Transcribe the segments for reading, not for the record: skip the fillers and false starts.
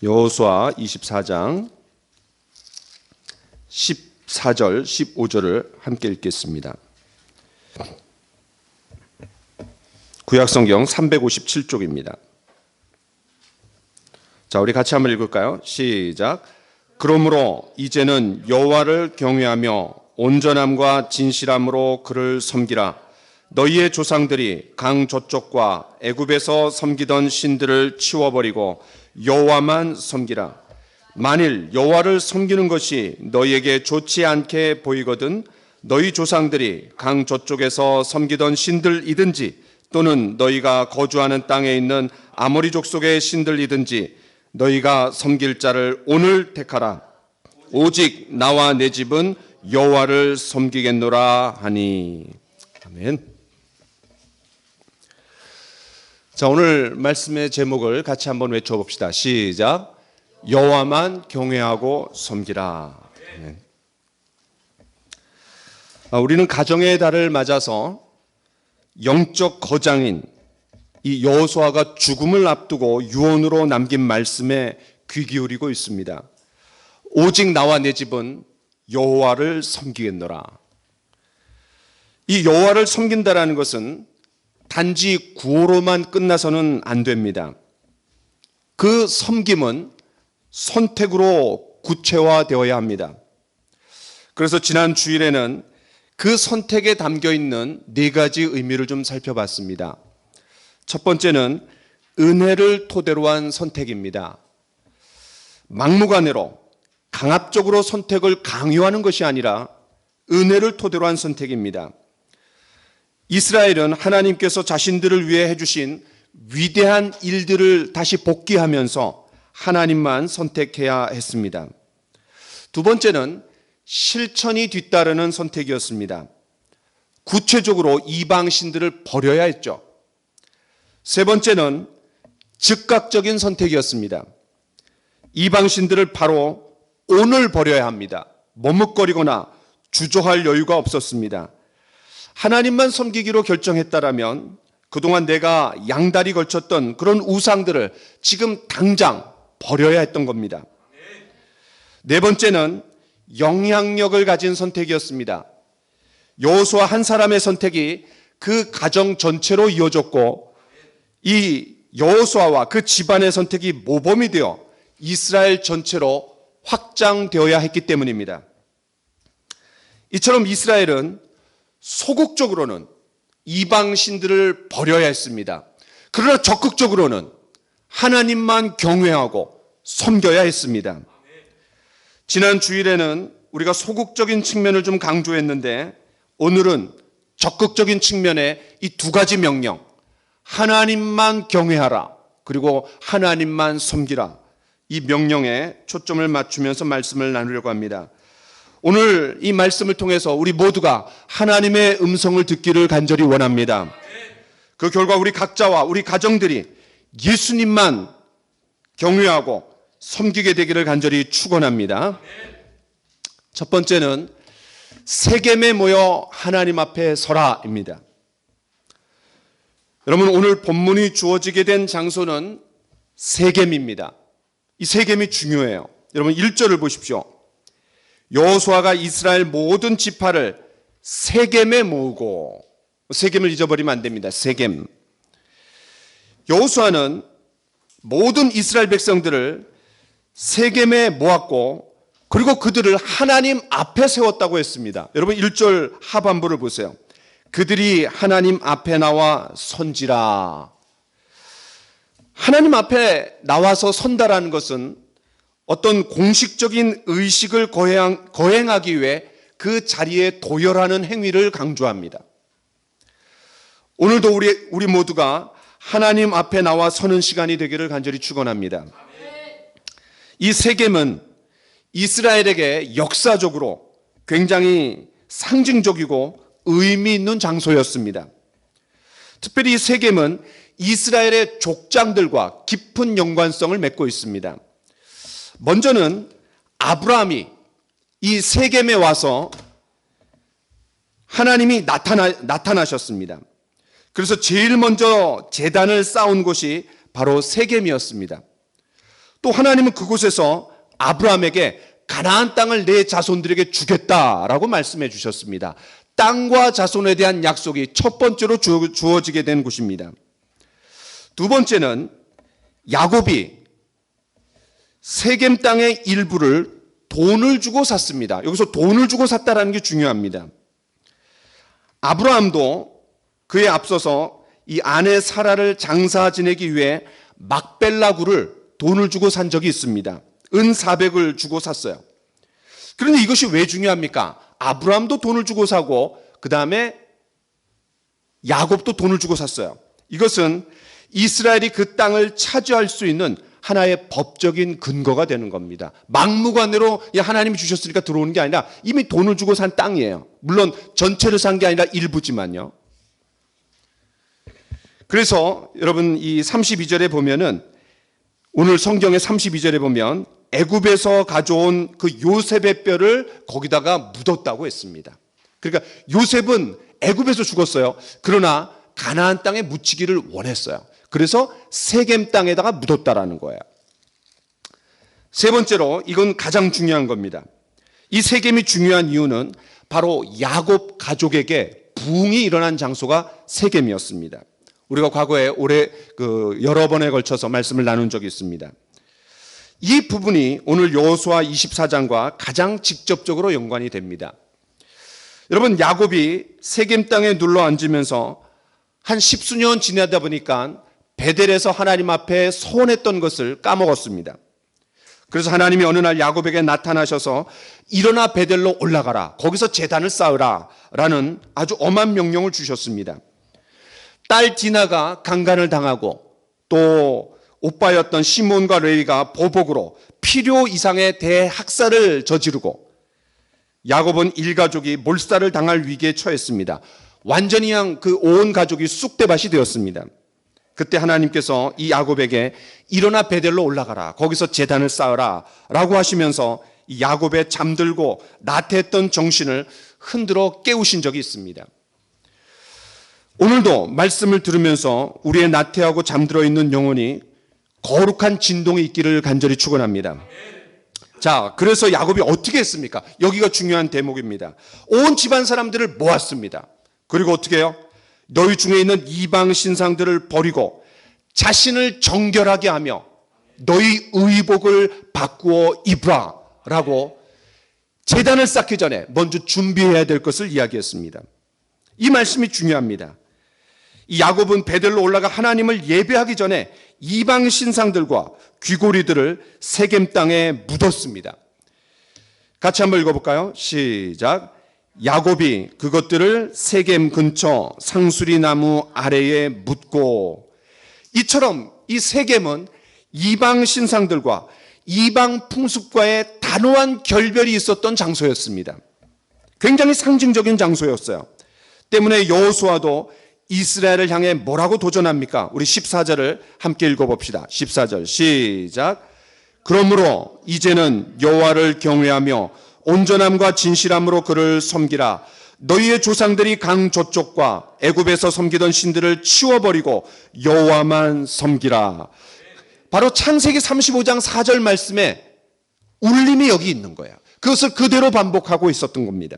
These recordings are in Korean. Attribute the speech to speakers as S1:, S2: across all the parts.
S1: 여호수아 24장 14절, 15절을 함께 읽겠습니다. 구약성경 357쪽입니다. 자, 우리 같이 한번 읽을까요? 시작. 그러므로 이제는 여호와를 경외하며 온전함과 진실함으로 그를 섬기라. 너희의 조상들이 강 저쪽과 애굽에서 섬기던 신들을 치워버리고 여호와만 섬기라. 만일 여호와를 섬기는 것이 너희에게 좋지 않게 보이거든 너희 조상들이 강 저쪽에서 섬기던 신들이든지 또는 너희가 거주하는 땅에 있는 아모리 족속의 신들이든지 너희가 섬길 자를 오늘 택하라. 오직 나와 내 집은 여호와를 섬기겠노라 하니. 아멘. 자, 오늘 말씀의 제목을 같이 한번 외쳐봅시다. 시작. 여호와만 경외하고 섬기라. 아멘. 우리는 가정의 달을 맞아서 영적 거장인 이 여호수아가 죽음을 앞두고 유언으로 남긴 말씀에 귀 기울이고 있습니다. 오직 나와 내 집은 여호와를 섬기겠노라. 이 여호와를 섬긴다라는 것은 단지 구호로만 끝나서는 안 됩니다. 그 섬김은 선택으로 구체화되어야 합니다. 그래서 지난 주일에는 그 선택에 담겨 있는 네 가지 의미를 좀 살펴봤습니다. 첫 번째는 은혜를 토대로 한 선택입니다. 막무가내로 강압적으로 선택을 강요하는 것이 아니라 은혜를 토대로 한 선택입니다. 이스라엘은 하나님께서 자신들을 위해 해주신 위대한 일들을 다시 복귀하면서 하나님만 선택해야 했습니다. 두 번째는 실천이 뒤따르는 선택이었습니다. 구체적으로 이방 신들을 버려야 했죠. 세 번째는 즉각적인 선택이었습니다. 이방 신들을 바로 오늘 버려야 합니다. 머뭇거리거나 주저할 여유가 없었습니다. 하나님만 섬기기로 결정했다라면 그동안 내가 양다리 걸쳤던 그런 우상들을 지금 당장 버려야 했던 겁니다. 네 번째는 영향력을 가진 선택이었습니다. 여호수아 한 사람의 선택이 그 가정 전체로 이어졌고 이 여호수아와 그 집안의 선택이 모범이 되어 이스라엘 전체로 확장되어야 했기 때문입니다. 이처럼 이스라엘은 소극적으로는 이방 신들을 버려야 했습니다. 그러나 적극적으로는 하나님만 경외하고 섬겨야 했습니다. 지난 주일에는 우리가 소극적인 측면을 좀 강조했는데 오늘은 적극적인 측면의 이 두 가지 명령, 하나님만 경외하라, 그리고 하나님만 섬기라, 이 명령에 초점을 맞추면서 말씀을 나누려고 합니다. 오늘 이 말씀을 통해서 우리 모두가 하나님의 음성을 듣기를 간절히 원합니다. 그 결과 우리 각자와 우리 가정들이 예수님만 경외하고 섬기게 되기를 간절히 축원합니다. 첫 번째는 세겜에 모여 하나님 앞에 서라입니다. 여러분, 오늘 본문이 주어지게 된 장소는 세겜입니다. 이 세겜이 중요해요. 여러분 1절을 보십시오. 여호수아가 이스라엘 모든 지파를 세겜에 모으고, 세겜을 잊어버리면 안 됩니다. 세겜. 여호수아는 모든 이스라엘 백성들을 세겜에 모았고 그리고 그들을 하나님 앞에 세웠다고 했습니다. 여러분 1절 하반부를 보세요. 그들이 하나님 앞에 나와 선지라. 하나님 앞에 나와서 선다라는 것은 어떤 공식적인 의식을 거행하기 위해 그 자리에 도열하는 행위를 강조합니다. 오늘도 우리 모두가 하나님 앞에 나와 서는 시간이 되기를 간절히 축원합니다. 이 세겜은 이스라엘에게 역사적으로 굉장히 상징적이고 의미 있는 장소였습니다. 특별히 이 세겜은 이스라엘의 족장들과 깊은 연관성을 맺고 있습니다. 먼저는 아브라함이 이 세겜에 와서 하나님이 나타나셨습니다. 그래서 제일 먼저 제단을 쌓은 곳이 바로 세겜이었습니다. 또 하나님은 그곳에서 아브라함에게 가나안 땅을 내 자손들에게 주겠다라고 말씀해 주셨습니다. 땅과 자손에 대한 약속이 첫 번째로 주어지게 된 곳입니다. 두 번째는 야곱이 세겜 땅의 일부를 돈을 주고 샀습니다. 여기서 돈을 주고 샀다라는 게 중요합니다. 아브라함도 그에 앞서서 이 아내 사라를 장사 지내기 위해 막벨라구를 돈을 주고 산 적이 있습니다. 은 400을 주고 샀어요. 그런데 이것이 왜 중요합니까? 아브라함도 돈을 주고 사고 그 다음에 야곱도 돈을 주고 샀어요. 이것은 이스라엘이 그 땅을 차지할 수 있는 하나의 법적인 근거가 되는 겁니다. 막무가내로 하나님이 주셨으니까 들어오는 게 아니라 이미 돈을 주고 산 땅이에요. 물론 전체를 산 게 아니라 일부지만요. 그래서 여러분 이 32절에 보면은 오늘 성경의 32절에 보면 애굽에서 가져온 그 요셉의 뼈를 거기다가 묻었다고 했습니다. 그러니까 요셉은 애굽에서 죽었어요. 그러나 가나안 땅에 묻히기를 원했어요. 그래서 세겜 땅에다가 묻었다라는 거예요. 세 번째로 이건 가장 중요한 겁니다. 이 세겜이 중요한 이유는 바로 야곱 가족에게 부흥이 일어난 장소가 세겜이었습니다. 우리가 과거에 여러 번에 걸쳐서 말씀을 나눈 적이 있습니다. 이 부분이 오늘 여호수아 24장과 가장 직접적으로 연관이 됩니다. 여러분 야곱이 세겜 땅에 눌러 앉으면서 한 10수년 지나다 보니까 베델에서 하나님 앞에 서원했던 것을 까먹었습니다. 그래서 하나님이 어느 날 야곱에게 나타나셔서 일어나 베델로 올라가라. 거기서 제단을 쌓으라. 라는 아주 엄한 명령을 주셨습니다. 딸 디나가 강간을 당하고 또 오빠였던 시몬과 레위가 보복으로 필요 이상의 대학살을 저지르고 야곱은 일가족이 몰살을 당할 위기에 처했습니다. 완전히 그 온 가족이 쑥대밭이 되었습니다. 그때 하나님께서 이 야곱에게 일어나 베델로 올라가라. 거기서 제단을 쌓으라. 라고 하시면서 이 야곱의 잠들고 나태했던 정신을 흔들어 깨우신 적이 있습니다. 오늘도 말씀을 들으면서 우리의 나태하고 잠들어 있는 영혼이 거룩한 진동이 있기를 간절히 축원합니다. 자, 그래서 야곱이 어떻게 했습니까? 여기가 중요한 대목입니다. 온 집안 사람들을 모았습니다. 그리고 어떻게 해요? 너희 중에 있는 이방 신상들을 버리고 자신을 정결하게 하며 너희 의복을 바꾸어 입으라 라고 제단을 쌓기 전에 먼저 준비해야 될 것을 이야기했습니다. 이 말씀이 중요합니다. 이 야곱은 베델로 올라가 하나님을 예배하기 전에 이방 신상들과 귀고리들을 세겜 땅에 묻었습니다. 같이 한번 읽어볼까요? 시작. 야곱이 그것들을 세겜 근처 상수리 나무 아래에 묻고, 이처럼 이 세겜은 이방 신상들과 이방 풍습과의 단호한 결별이 있었던 장소였습니다. 굉장히 상징적인 장소였어요. 때문에 여호수아도 이스라엘을 향해 뭐라고 도전합니까? 우리 14절을 함께 읽어봅시다. 14절 시작. 그러므로 이제는 여호와를 경외하며 온전함과 진실함으로 그를 섬기라. 너희의 조상들이 강 저쪽과 애굽에서 섬기던 신들을 치워버리고 여호와만 섬기라. 바로 창세기 35장 4절 말씀에 울림이 여기 있는 거예요. 그것을 그대로 반복하고 있었던 겁니다.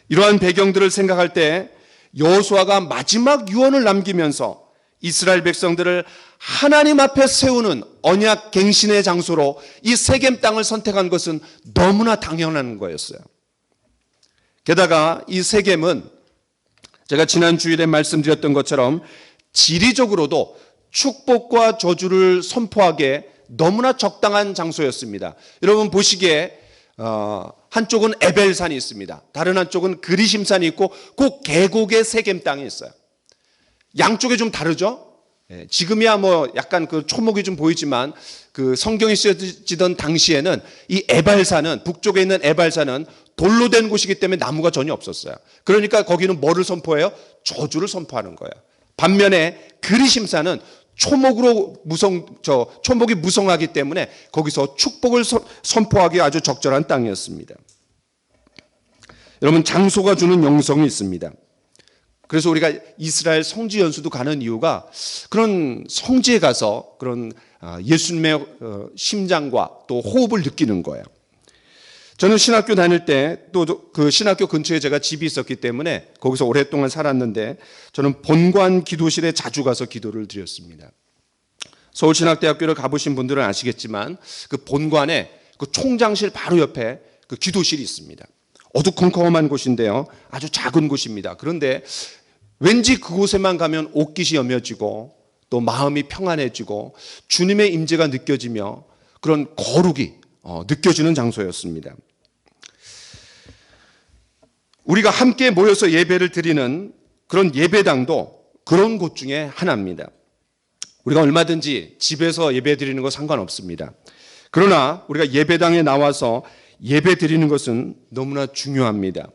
S1: 이러한 배경들을 생각할 때 여호수아가 마지막 유언을 남기면서 이스라엘 백성들을 하나님 앞에 세우는 언약 갱신의 장소로 이 세겜 땅을 선택한 것은 너무나 당연한 거였어요. 게다가 이 세겜은 제가 지난 주일에 말씀드렸던 것처럼 지리적으로도 축복과 저주를 선포하기에 너무나 적당한 장소였습니다. 여러분 보시기에 한쪽은 에벨산이 있습니다. 다른 한쪽은 그리심산이 있고 그 계곡에 세겜 땅이 있어요. 양쪽에 좀 다르죠? 지금이야 뭐 약간 그 초목이 좀 보이지만 그 성경이 쓰여지던 당시에는 이 에발산은, 북쪽에 있는 에발산은 돌로 된 곳이기 때문에 나무가 전혀 없었어요. 그러니까 거기는 뭐를 선포해요? 저주를 선포하는 거예요. 반면에 그리심산은 초목이 무성하기 때문에 거기서 축복을 선포하기 아주 적절한 땅이었습니다. 여러분 장소가 주는 영성이 있습니다. 그래서 우리가 이스라엘 성지 연수도 가는 이유가 그런 성지에 가서 그런 예수님의 심장과 또 호흡을 느끼는 거예요. 저는 신학교 다닐 때 또 그 신학교 근처에 제가 집이 있었기 때문에 거기서 오랫동안 살았는데 저는 본관 기도실에 자주 가서 기도를 드렸습니다. 서울신학대학교를 가보신 분들은 아시겠지만 그 본관에 그 총장실 바로 옆에 그 기도실이 있습니다. 어두컴컴한 곳인데요. 아주 작은 곳입니다. 그런데 왠지 그곳에만 가면 옷깃이 여며지고 또 마음이 평안해지고 주님의 임재가 느껴지며 그런 거룩이 느껴지는 장소였습니다. 우리가 함께 모여서 예배를 드리는 그런 예배당도 그런 곳 중에 하나입니다. 우리가 얼마든지 집에서 예배 드리는 거 상관없습니다. 그러나 우리가 예배당에 나와서 예배 드리는 것은 너무나 중요합니다.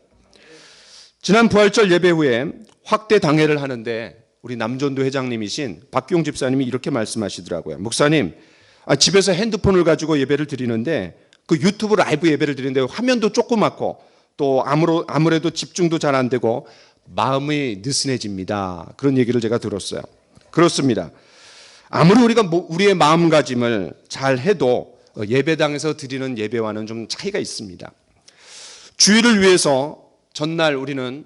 S1: 지난 부활절 예배 후에 확대 당회를 하는데 우리 남전도 회장님이신 박기용 집사님이 이렇게 말씀하시더라고요. 목사님, 집에서 핸드폰을 가지고 예배를 드리는데 그 유튜브 라이브 예배를 드리는데 화면도 조그맣고 또 아무래도 집중도 잘 안 되고 마음이 느슨해집니다. 그런 얘기를 제가 들었어요. 그렇습니다. 아무리 우리가 우리의 마음가짐을 잘 해도 예배당에서 드리는 예배와는 좀 차이가 있습니다. 주일을 위해서 전날 우리는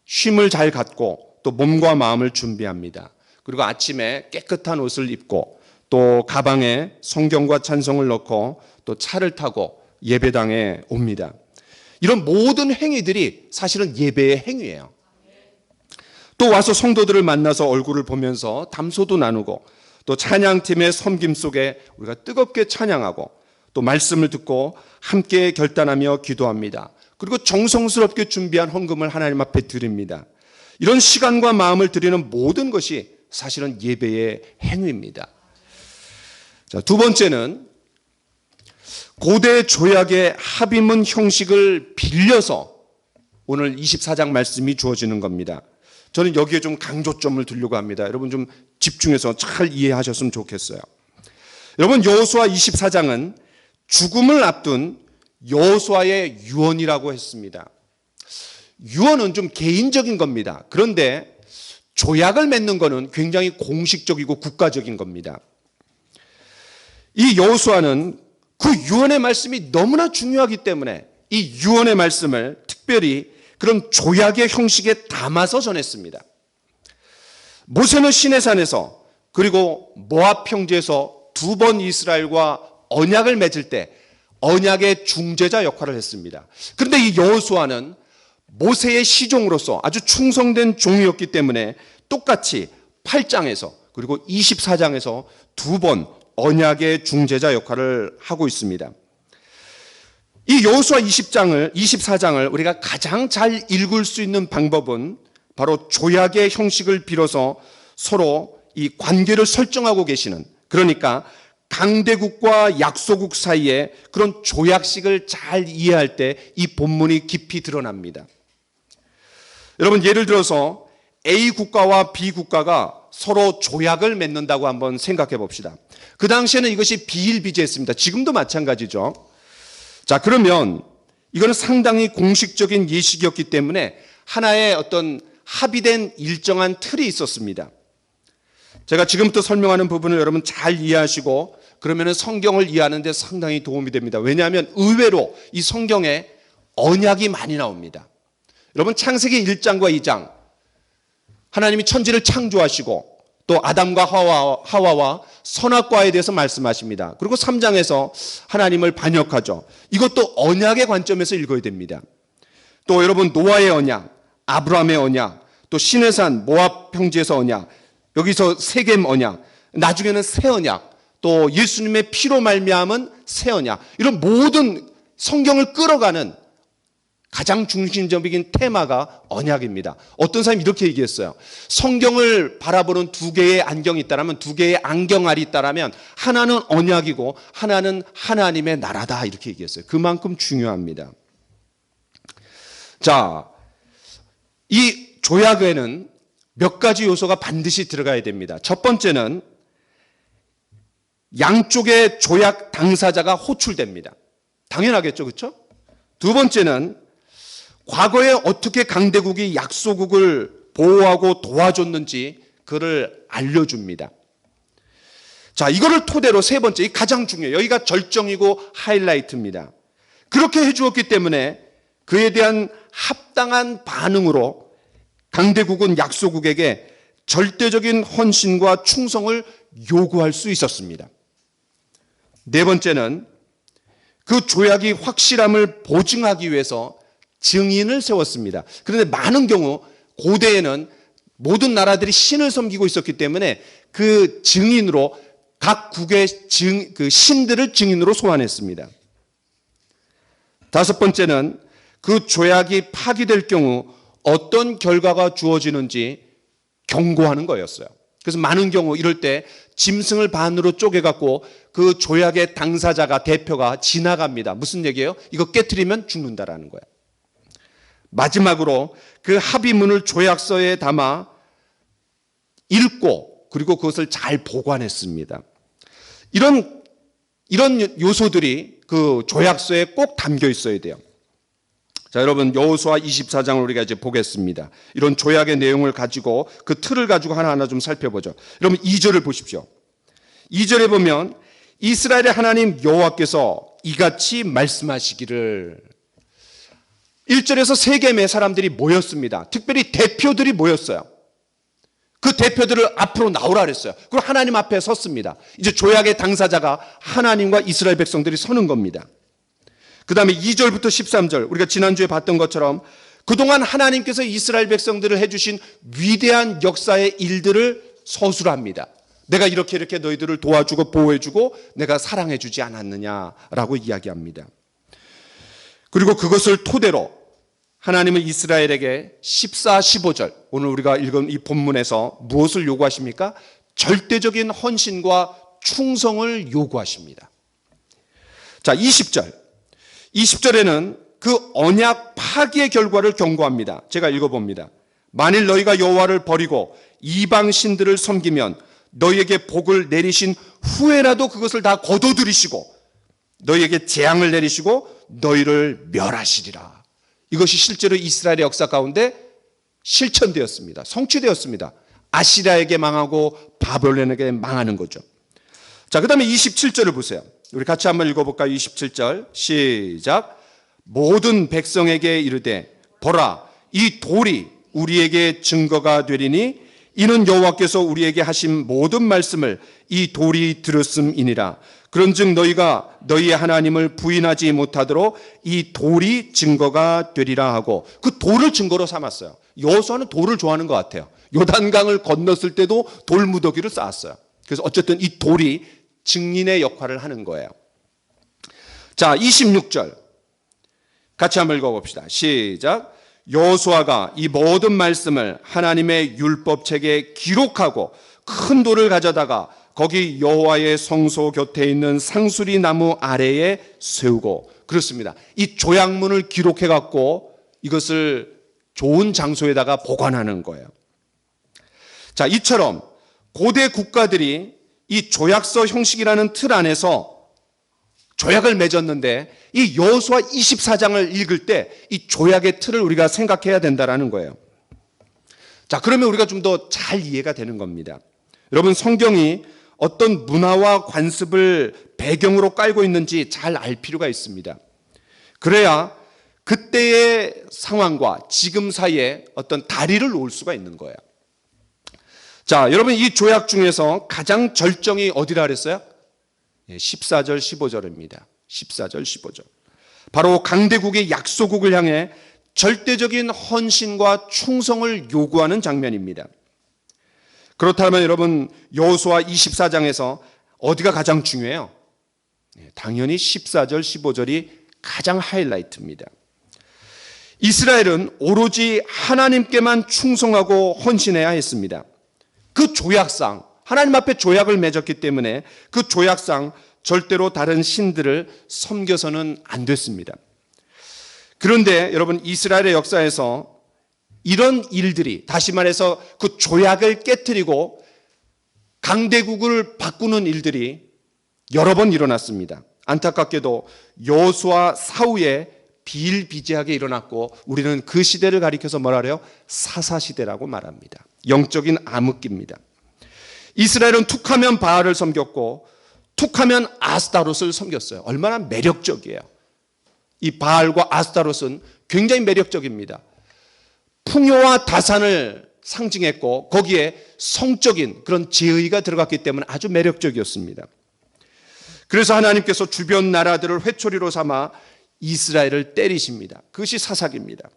S1: 쉼을 잘 갖고 또 몸과 마음을 준비합니다. 그리고 아침에 깨끗한 옷을 입고 또 가방에 성경과 찬송을 넣고 또 차를 타고 예배당에 옵니다. 이런 모든 행위들이 사실은 예배의 행위예요. 또 와서 성도들을 만나서 얼굴을 보면서 담소도 나누고 또 찬양팀의 섬김 속에 우리가 뜨겁게 찬양하고 또 말씀을 듣고 함께 결단하며 기도합니다. 그리고 정성스럽게 준비한 헌금을 하나님 앞에 드립니다. 이런 시간과 마음을 드리는 모든 것이 사실은 예배의 행위입니다. 자, 두 번째는 고대 조약의 합의문 형식을 빌려서 오늘 24장 말씀이 주어지는 겁니다. 저는 여기에 좀 강조점을 두려고 합니다. 여러분 좀 집중해서 잘 이해하셨으면 좋겠어요. 여러분 여호수아 24장은 죽음을 앞둔 여호수아의 유언이라고 했습니다. 유언은 좀 개인적인 겁니다. 그런데 조약을 맺는 것은 굉장히 공식적이고 국가적인 겁니다. 이 여호수아는 그 유언의 말씀이 너무나 중요하기 때문에 이 유언의 말씀을 특별히 그런 조약의 형식에 담아서 전했습니다. 모세는 시내산에서 그리고 모압 평지에서 두 번 이스라엘과 언약을 맺을 때 언약의 중재자 역할을 했습니다. 그런데 이 여호수아는 모세의 시종으로서 아주 충성된 종이었기 때문에 똑같이 8장에서 그리고 24장에서 두 번 언약의 중재자 역할을 하고 있습니다. 이 여호수아 24장을 우리가 가장 잘 읽을 수 있는 방법은 바로 조약의 형식을 빌어서 서로 이 관계를 설정하고 계시는, 그러니까 강대국과 약소국 사이에 그런 조약식을 잘 이해할 때 이 본문이 깊이 드러납니다. 여러분 예를 들어서 A 국가와 B 국가가 서로 조약을 맺는다고 한번 생각해 봅시다. 그 당시에는 이것이 비일비재했습니다. 지금도 마찬가지죠. 자, 그러면 이거는 상당히 공식적인 예식이었기 때문에 하나의 어떤 합의된 일정한 틀이 있었습니다. 제가 지금부터 설명하는 부분을 여러분 잘 이해하시고 그러면 성경을 이해하는 데 상당히 도움이 됩니다. 왜냐하면 의외로 이 성경에 언약이 많이 나옵니다. 여러분 창세기 1장과 2장 하나님이 천지를 창조하시고 또 아담과 하와와 선악과에 대해서 말씀하십니다. 그리고 3장에서 하나님을 반역하죠. 이것도 언약의 관점에서 읽어야 됩니다. 또 여러분 노아의 언약, 아브라함의 언약, 또 시내산 모압 평지에서 언약, 여기서 세겜 언약, 나중에는 새 언약, 또 예수님의 피로 말미암은 새 언약, 이런 모든 성경을 끌어가는 가장 중심적인 테마가 언약입니다. 어떤 사람이 이렇게 얘기했어요. 성경을 바라보는 두 개의 안경이 있다면, 두 개의 안경알이 있다면 하나는 언약이고 하나는 하나님의 나라다, 이렇게 얘기했어요. 그만큼 중요합니다. 자, 이 조약에는 몇 가지 요소가 반드시 들어가야 됩니다. 첫 번째는 양쪽의 조약 당사자가 호출됩니다. 당연하겠죠, 그렇죠? 두 번째는 과거에 어떻게 강대국이 약소국을 보호하고 도와줬는지 그를 알려줍니다. 자, 이거를 토대로 세 번째, 이 가장 중요해요. 여기가 절정이고 하이라이트입니다. 그렇게 해주었기 때문에 그에 대한 합당한 반응으로 강대국은 약소국에게 절대적인 헌신과 충성을 요구할 수 있었습니다. 네 번째는 그 조약이 확실함을 보증하기 위해서 증인을 세웠습니다. 그런데 많은 경우 고대에는 모든 나라들이 신을 섬기고 있었기 때문에 그 증인으로 각 국의 그 신들을 증인으로 소환했습니다. 다섯 번째는 그 조약이 파기될 경우 어떤 결과가 주어지는지 경고하는 거였어요. 그래서 많은 경우 이럴 때 짐승을 반으로 쪼개갖고 그 조약의 당사자가, 대표가 지나갑니다. 무슨 얘기예요? 이거 깨트리면 죽는다라는 거예요. 마지막으로 그 합의문을 조약서에 담아 읽고 그리고 그것을 잘 보관했습니다. 이런 요소들이 그 조약서에 꼭 담겨 있어야 돼요. 자, 여러분, 여호수아 24장을 우리가 이제 보겠습니다. 이런 조약의 내용을 가지고 그 틀을 가지고 하나하나 좀 살펴보죠. 여러분, 2절을 보십시오. 2절에 보면 이스라엘의 하나님 여호와께서 이같이 말씀하시기를. 1절에서 세겜의 사람들이 모였습니다. 특별히 대표들이 모였어요. 그 대표들을 앞으로 나오라 그랬어요. 그리고 하나님 앞에 섰습니다. 이제 조약의 당사자가 하나님과 이스라엘 백성들이 서는 겁니다. 그 다음에 2절부터 13절, 우리가 지난주에 봤던 것처럼 그동안 하나님께서 이스라엘 백성들을 해주신 위대한 역사의 일들을 서술합니다. 내가 이렇게 너희들을 도와주고 보호해주고 내가 사랑해주지 않았느냐라고 이야기합니다. 그리고 그것을 토대로 하나님은 이스라엘에게 14, 15절, 오늘 우리가 읽은 이 본문에서 무엇을 요구하십니까? 절대적인 헌신과 충성을 요구하십니다. 자, 20절에는 그 언약 파기의 결과를 경고합니다. 제가 읽어봅니다. 만일 너희가 여호와를 버리고 이방 신들을 섬기면 너희에게 복을 내리신 후에라도 그것을 다 거둬들이시고 너희에게 재앙을 내리시고 너희를 멸하시리라. 이것이 실제로 이스라엘의 역사 가운데 실천되었습니다. 성취되었습니다. 아시리아에게 망하고 바벨론에게 망하는 거죠. 자, 그 다음에 27절을 보세요. 우리 같이 한번 읽어볼까요? 27절 시작. 모든 백성에게 이르되 보라, 이 돌이 우리에게 증거가 되리니 이는 여호와께서 우리에게 하신 모든 말씀을 이 돌이 들었음이니라. 그런즉 너희가 너희의 하나님을 부인하지 못하도록 이 돌이 증거가 되리라 하고 그 돌을 증거로 삼았어요. 여호수아는 돌을 좋아하는 것 같아요. 요단강을 건넜을 때도 돌무더기를 쌓았어요. 그래서 어쨌든 이 돌이 증인의 역할을 하는 거예요. 자, 26절 같이 한번 읽어봅시다. 시작. 여호수아가 이 모든 말씀을 하나님의 율법책에 기록하고 큰 돌을 가져다가 거기 여호와의 성소 곁에 있는 상수리 나무 아래에 세우고. 그렇습니다. 이 조약문을 기록해 갖고 이것을 좋은 장소에다가 보관하는 거예요. 자, 이처럼 고대 국가들이 이 조약서 형식이라는 틀 안에서 조약을 맺었는데 이 여호수아 24장을 읽을 때 이 조약의 틀을 우리가 생각해야 된다라는 거예요. 자, 그러면 우리가 좀 더 잘 이해가 되는 겁니다. 여러분, 성경이 어떤 문화와 관습을 배경으로 깔고 있는지 잘 알 필요가 있습니다. 그래야 그때의 상황과 지금 사이에 어떤 다리를 놓을 수가 있는 거예요. 자, 여러분, 이 조약 중에서 가장 절정이 어디라 그랬어요? 14절, 15절입니다. 14절, 15절. 바로 강대국의 약소국을 향해 절대적인 헌신과 충성을 요구하는 장면입니다. 그렇다면 여러분, 여호수아 24장에서 어디가 가장 중요해요? 당연히 14절, 15절이 가장 하이라이트입니다. 이스라엘은 오로지 하나님께만 충성하고 헌신해야 했습니다. 그 조약상, 하나님 앞에 조약을 맺었기 때문에 그 조약상 절대로 다른 신들을 섬겨서는 안 됐습니다. 그런데 여러분, 이스라엘의 역사에서 이런 일들이, 다시 말해서 그 조약을 깨트리고 강대국을 바꾸는 일들이 여러 번 일어났습니다. 안타깝게도 여호수아 사후에 비일비재하게 일어났고 우리는 그 시대를 가리켜서 뭐라 그래요? 사사시대라고 말합니다. 영적인 암흑기입니다. 이스라엘은 툭하면 바알을 섬겼고 툭하면 아스타롯을 섬겼어요. 얼마나 매력적이에요. 이 바알과 아스타롯은 굉장히 매력적입니다. 풍요와 다산을 상징했고 거기에 성적인 그런 제의가 들어갔기 때문에 아주 매력적이었습니다. 그래서 하나님께서 주변 나라들을 회초리로 삼아 이스라엘을 때리십니다. 그것이 사사기입니다.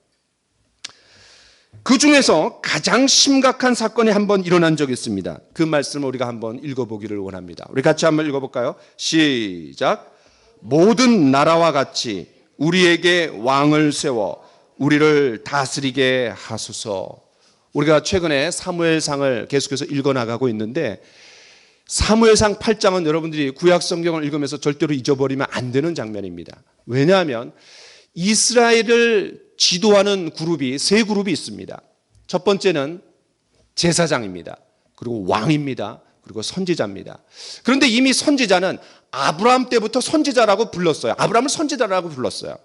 S1: 그 중에서 가장 심각한 사건이 한번 일어난 적이 있습니다. 그 말씀을 우리가 한번 읽어보기를 원합니다. 우리 같이 한번 읽어볼까요? 시작. 모든 나라와 같이 우리에게 왕을 세워 우리를 다스리게 하소서. 우리가 최근에 사무엘상을 계속해서 읽어나가고 있는데 사무엘상 8장은 여러분들이 구약성경을 읽으면서 절대로 잊어버리면 안 되는 장면입니다. 왜냐하면 이스라엘을 지도하는 그룹이 세 그룹이 있습니다. 첫 번째는 제사장입니다. 그리고 왕입니다. 그리고 선지자입니다. 그런데 이미 선지자는 아브라함 때부터 선지자라고 불렀어요. 아브라함을 선지자라고 불렀어요.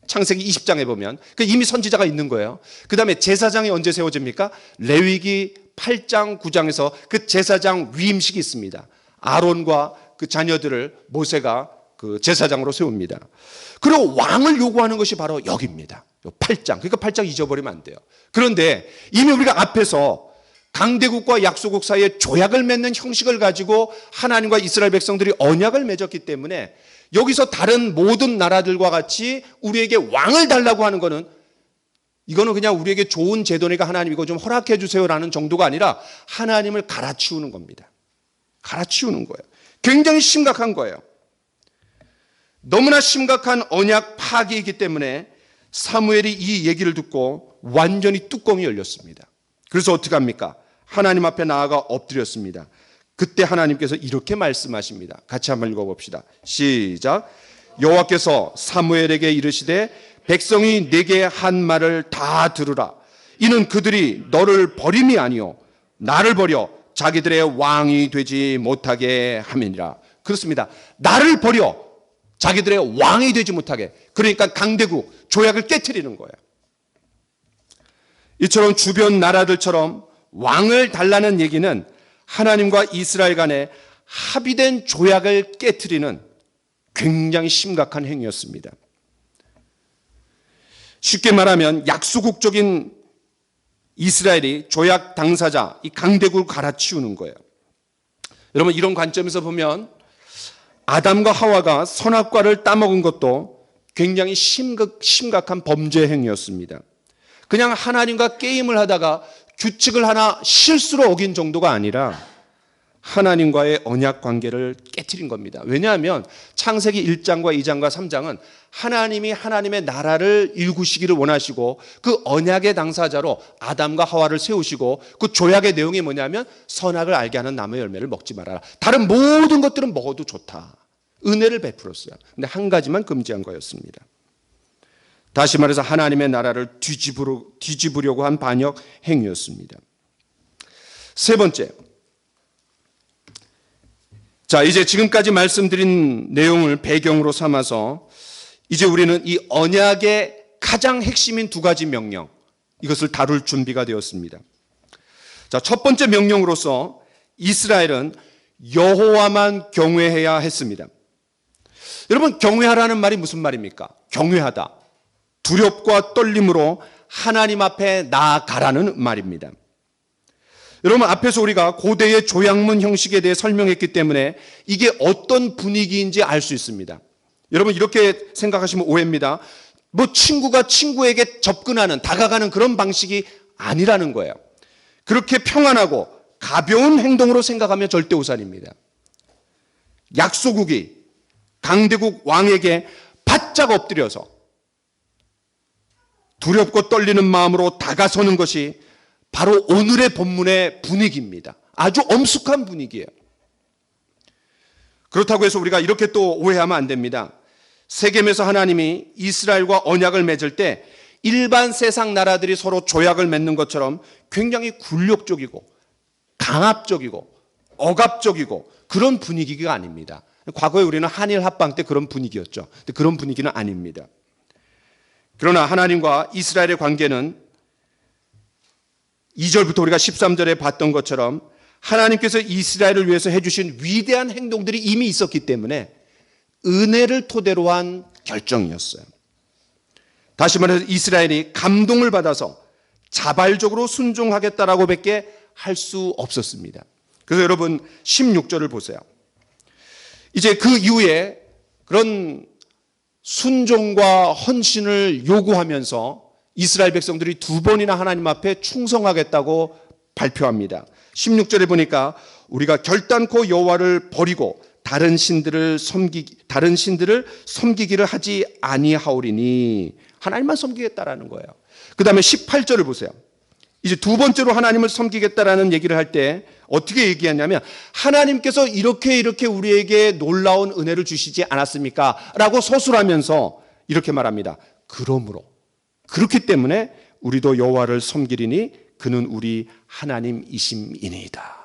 S1: 창세기 20장에 보면 이미 선지자가 있는 거예요. 그 다음에 제사장이 언제 세워집니까? 레위기 8장 9장에서 그 제사장 위임식이 있습니다. 아론과 그 자녀들을 모세가 그 제사장으로 세웁니다. 그리고 왕을 요구하는 것이 바로 여기입니다. 8장. 그러니까 8장 잊어버리면 안 돼요. 그런데 이미 우리가 앞에서 강대국과 약소국 사이에 조약을 맺는 형식을 가지고 하나님과 이스라엘 백성들이 언약을 맺었기 때문에 여기서 다른 모든 나라들과 같이 우리에게 왕을 달라고 하는 것은 이거는 그냥 우리에게 좋은 제도니까 하나님 이거 좀 허락해 주세요라는 정도가 아니라 하나님을 갈아치우는 겁니다. 갈아치우는 거예요. 굉장히 심각한 거예요. 너무나 심각한 언약 파기이기 때문에 사무엘이 이 얘기를 듣고 완전히 뚜껑이 열렸습니다. 그래서 어떻게 합니까? 하나님 앞에 나아가 엎드렸습니다. 그때 하나님께서 이렇게 말씀하십니다. 같이 한번 읽어봅시다. 시작. 여호와께서 사무엘에게 이르시되 백성이 내게 한 말을 다 들으라. 이는 그들이 너를 버림이 아니요 나를 버려 자기들의 왕이 되지 못하게 함이니라. 그렇습니다. 나를 버려 자기들의 왕이 되지 못하게. 그러니까 강대국 조약을 깨트리는 거예요. 이처럼 주변 나라들처럼 왕을 달라는 얘기는 하나님과 이스라엘 간에 합의된 조약을 깨트리는 굉장히 심각한 행위였습니다. 쉽게 말하면 약소국적인 이스라엘이 조약 당사자, 이 강대국을 갈아치우는 거예요. 여러분 이런 관점에서 보면 아담과 하와가 선악과를 따먹은 것도 굉장히 심각한 범죄 행위였습니다. 그냥 하나님과 게임을 하다가 규칙을 하나 실수로 어긴 정도가 아니라 하나님과의 언약 관계를 깨트린 겁니다. 왜냐하면 창세기 1장과 2장과 3장은 하나님이 하나님의 나라를 일구시기를 원하시고 그 언약의 당사자로 아담과 하와를 세우시고 그 조약의 내용이 뭐냐면 선악을 알게 하는 나무의 열매를 먹지 말아라. 다른 모든 것들은 먹어도 좋다. 은혜를 베풀었어요. 근데 한 가지만 금지한 거였습니다. 다시 말해서 하나님의 나라를 뒤집으려고 한 반역 행위였습니다. 세 번째. 자, 이제 지금까지 말씀드린 내용을 배경으로 삼아서 이제 우리는 이 언약의 가장 핵심인 두 가지 명령, 이것을 다룰 준비가 되었습니다. 자, 첫 번째 명령으로서 이스라엘은 여호와만 경외해야 했습니다. 여러분, 경외하라는 말이 무슨 말입니까? 경외하다. 두렵과 떨림으로 하나님 앞에 나아가라는 말입니다. 여러분 앞에서 우리가 고대의 조약문 형식에 대해 설명했기 때문에 이게 어떤 분위기인지 알 수 있습니다. 여러분 이렇게 생각하시면 오해입니다. 뭐 친구가 친구에게 접근하는 다가가는 그런 방식이 아니라는 거예요. 그렇게 평안하고 가벼운 행동으로 생각하면 절대 오산입니다. 약소국이 강대국 왕에게 바짝 엎드려서 두렵고 떨리는 마음으로 다가서는 것이 바로 오늘의 본문의 분위기입니다. 아주 엄숙한 분위기예요. 그렇다고 해서 우리가 이렇게 또 오해하면 안 됩니다. 세겜에서 하나님이 이스라엘과 언약을 맺을 때 일반 세상 나라들이 서로 조약을 맺는 것처럼 굉장히 굴욕적이고 강압적이고 억압적이고 그런 분위기가 아닙니다. 과거에 우리는 한일 합방 때 그런 분위기였죠. 근데 그런 분위기는 아닙니다. 그러나 하나님과 이스라엘의 관계는 2절부터 우리가 13절에 봤던 것처럼 하나님께서 이스라엘을 위해서 해주신 위대한 행동들이 이미 있었기 때문에 은혜를 토대로 한 결정이었어요. 다시 말해서 이스라엘이 감동을 받아서 자발적으로 순종하겠다라고 밖에 할 수 없었습니다. 그래서 여러분 16절을 보세요. 이제 그 이후에 그런 순종과 헌신을 요구하면서 이스라엘 백성들이 두 번이나 하나님 앞에 충성하겠다고 발표합니다. 16절에 보니까 우리가 결단코 여호와를 버리고 다른 신들을 섬기기를 하지 아니하오리니, 하나님만 섬기겠다라는 거예요. 그 다음에 18절을 보세요. 이제 두 번째로 하나님을 섬기겠다라는 얘기를 할 때 어떻게 얘기하냐면, 하나님께서 이렇게 우리에게 놀라운 은혜를 주시지 않았습니까? 라고 서술하면서 이렇게 말합니다. 그러므로, 그렇기 때문에 우리도 여호와를 섬기리니 그는 우리 하나님이심이니이다.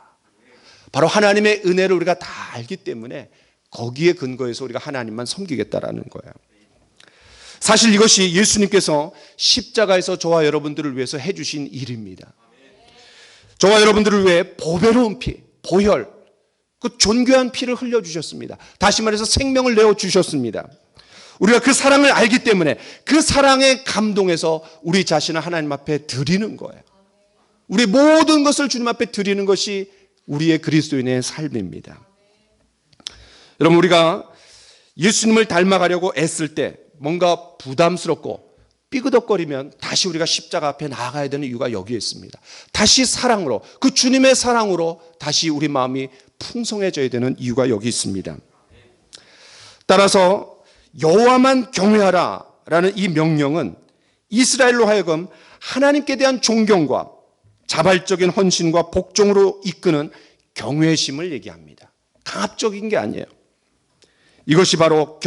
S1: 바로 하나님의 은혜를 우리가 다 알기 때문에 거기에 근거해서 우리가 하나님만 섬기겠다라는 거예요. 사실 이것이 예수님께서 십자가에서 저와 여러분들을 위해서 해주신 일입니다. 저와 여러분들을 위해 보배로운 피, 보혈, 그 존귀한 피를 흘려주셨습니다. 다시 말해서 생명을 내어주셨습니다. 우리가 그 사랑을 알기 때문에 그 사랑에 감동해서 우리 자신을 하나님 앞에 드리는 거예요. 우리 모든 것을 주님 앞에 드리는 것이 우리의 그리스도인의 삶입니다. 여러분, 우리가 예수님을 닮아가려고 애쓸 때 뭔가 부담스럽고 삐그덕거리면 다시 우리가 십자가 앞에 나아가야 되는 이유가 여기에 있습니다. 다시 사랑으로, 그 주님의 사랑으로 다시 우리 마음이 풍성해져야 되는 이유가 여기 있습니다. 따라서 여호와만 경외하라 라는 이 명령은 이스라엘로 하여금 하나님께 대한 존경과 자발적인 헌신과 복종으로 이끄는 경외심을 얘기합니다. 강압적인 게 아니에요. 이것이 바로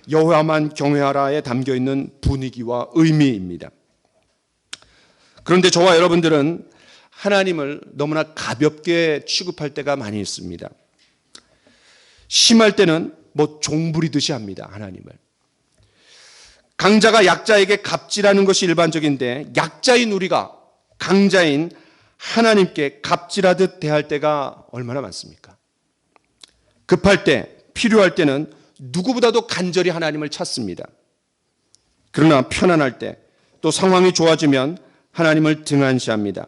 S1: 여호와만 경외하라에 담겨있는 분위기와 의미입니다. 그런데 저와 여러분들은 하나님을 너무나 가볍게 취급할 때가 많이 있습니다. 심할 때는 뭐 종부리듯이 합니다. 하나님을. 강자가 약자에게 갑질하는 것이 일반적인데, 약자인 우리가 강자인 하나님께 갑질하듯 대할 때가 얼마나 많습니까? 급할 때, 필요할 때는 누구보다도 간절히 하나님을 찾습니다. 그러나 편안할 때, 또 상황이 좋아지면 하나님을 등한시합니다.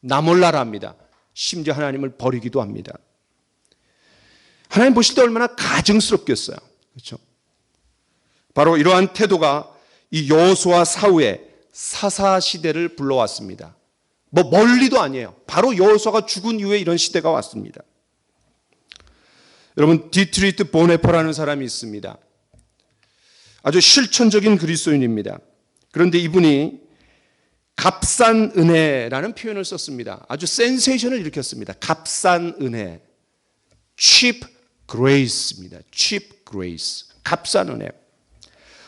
S1: 나 몰라라 합니다. 심지어 하나님을 버리기도 합니다. 하나님 보실 때 얼마나 가증스럽겠어요. 그렇죠? 바로 이러한 태도가 이 여호수아 사후에 사사 시대를 불러왔습니다. 뭐 멀리도 아니에요. 바로 여호수아가 죽은 이후에 이런 시대가 왔습니다. 여러분, 디트리트 보네퍼라는 사람이 있습니다. 아주 실천적인 그리스도인입니다. 그런데 이분이 값싼 은혜라는 표현을 썼습니다. 아주 센세이션을 일으켰습니다. 값싼 은혜, cheap grace입니다. cheap grace, 값싼 은혜.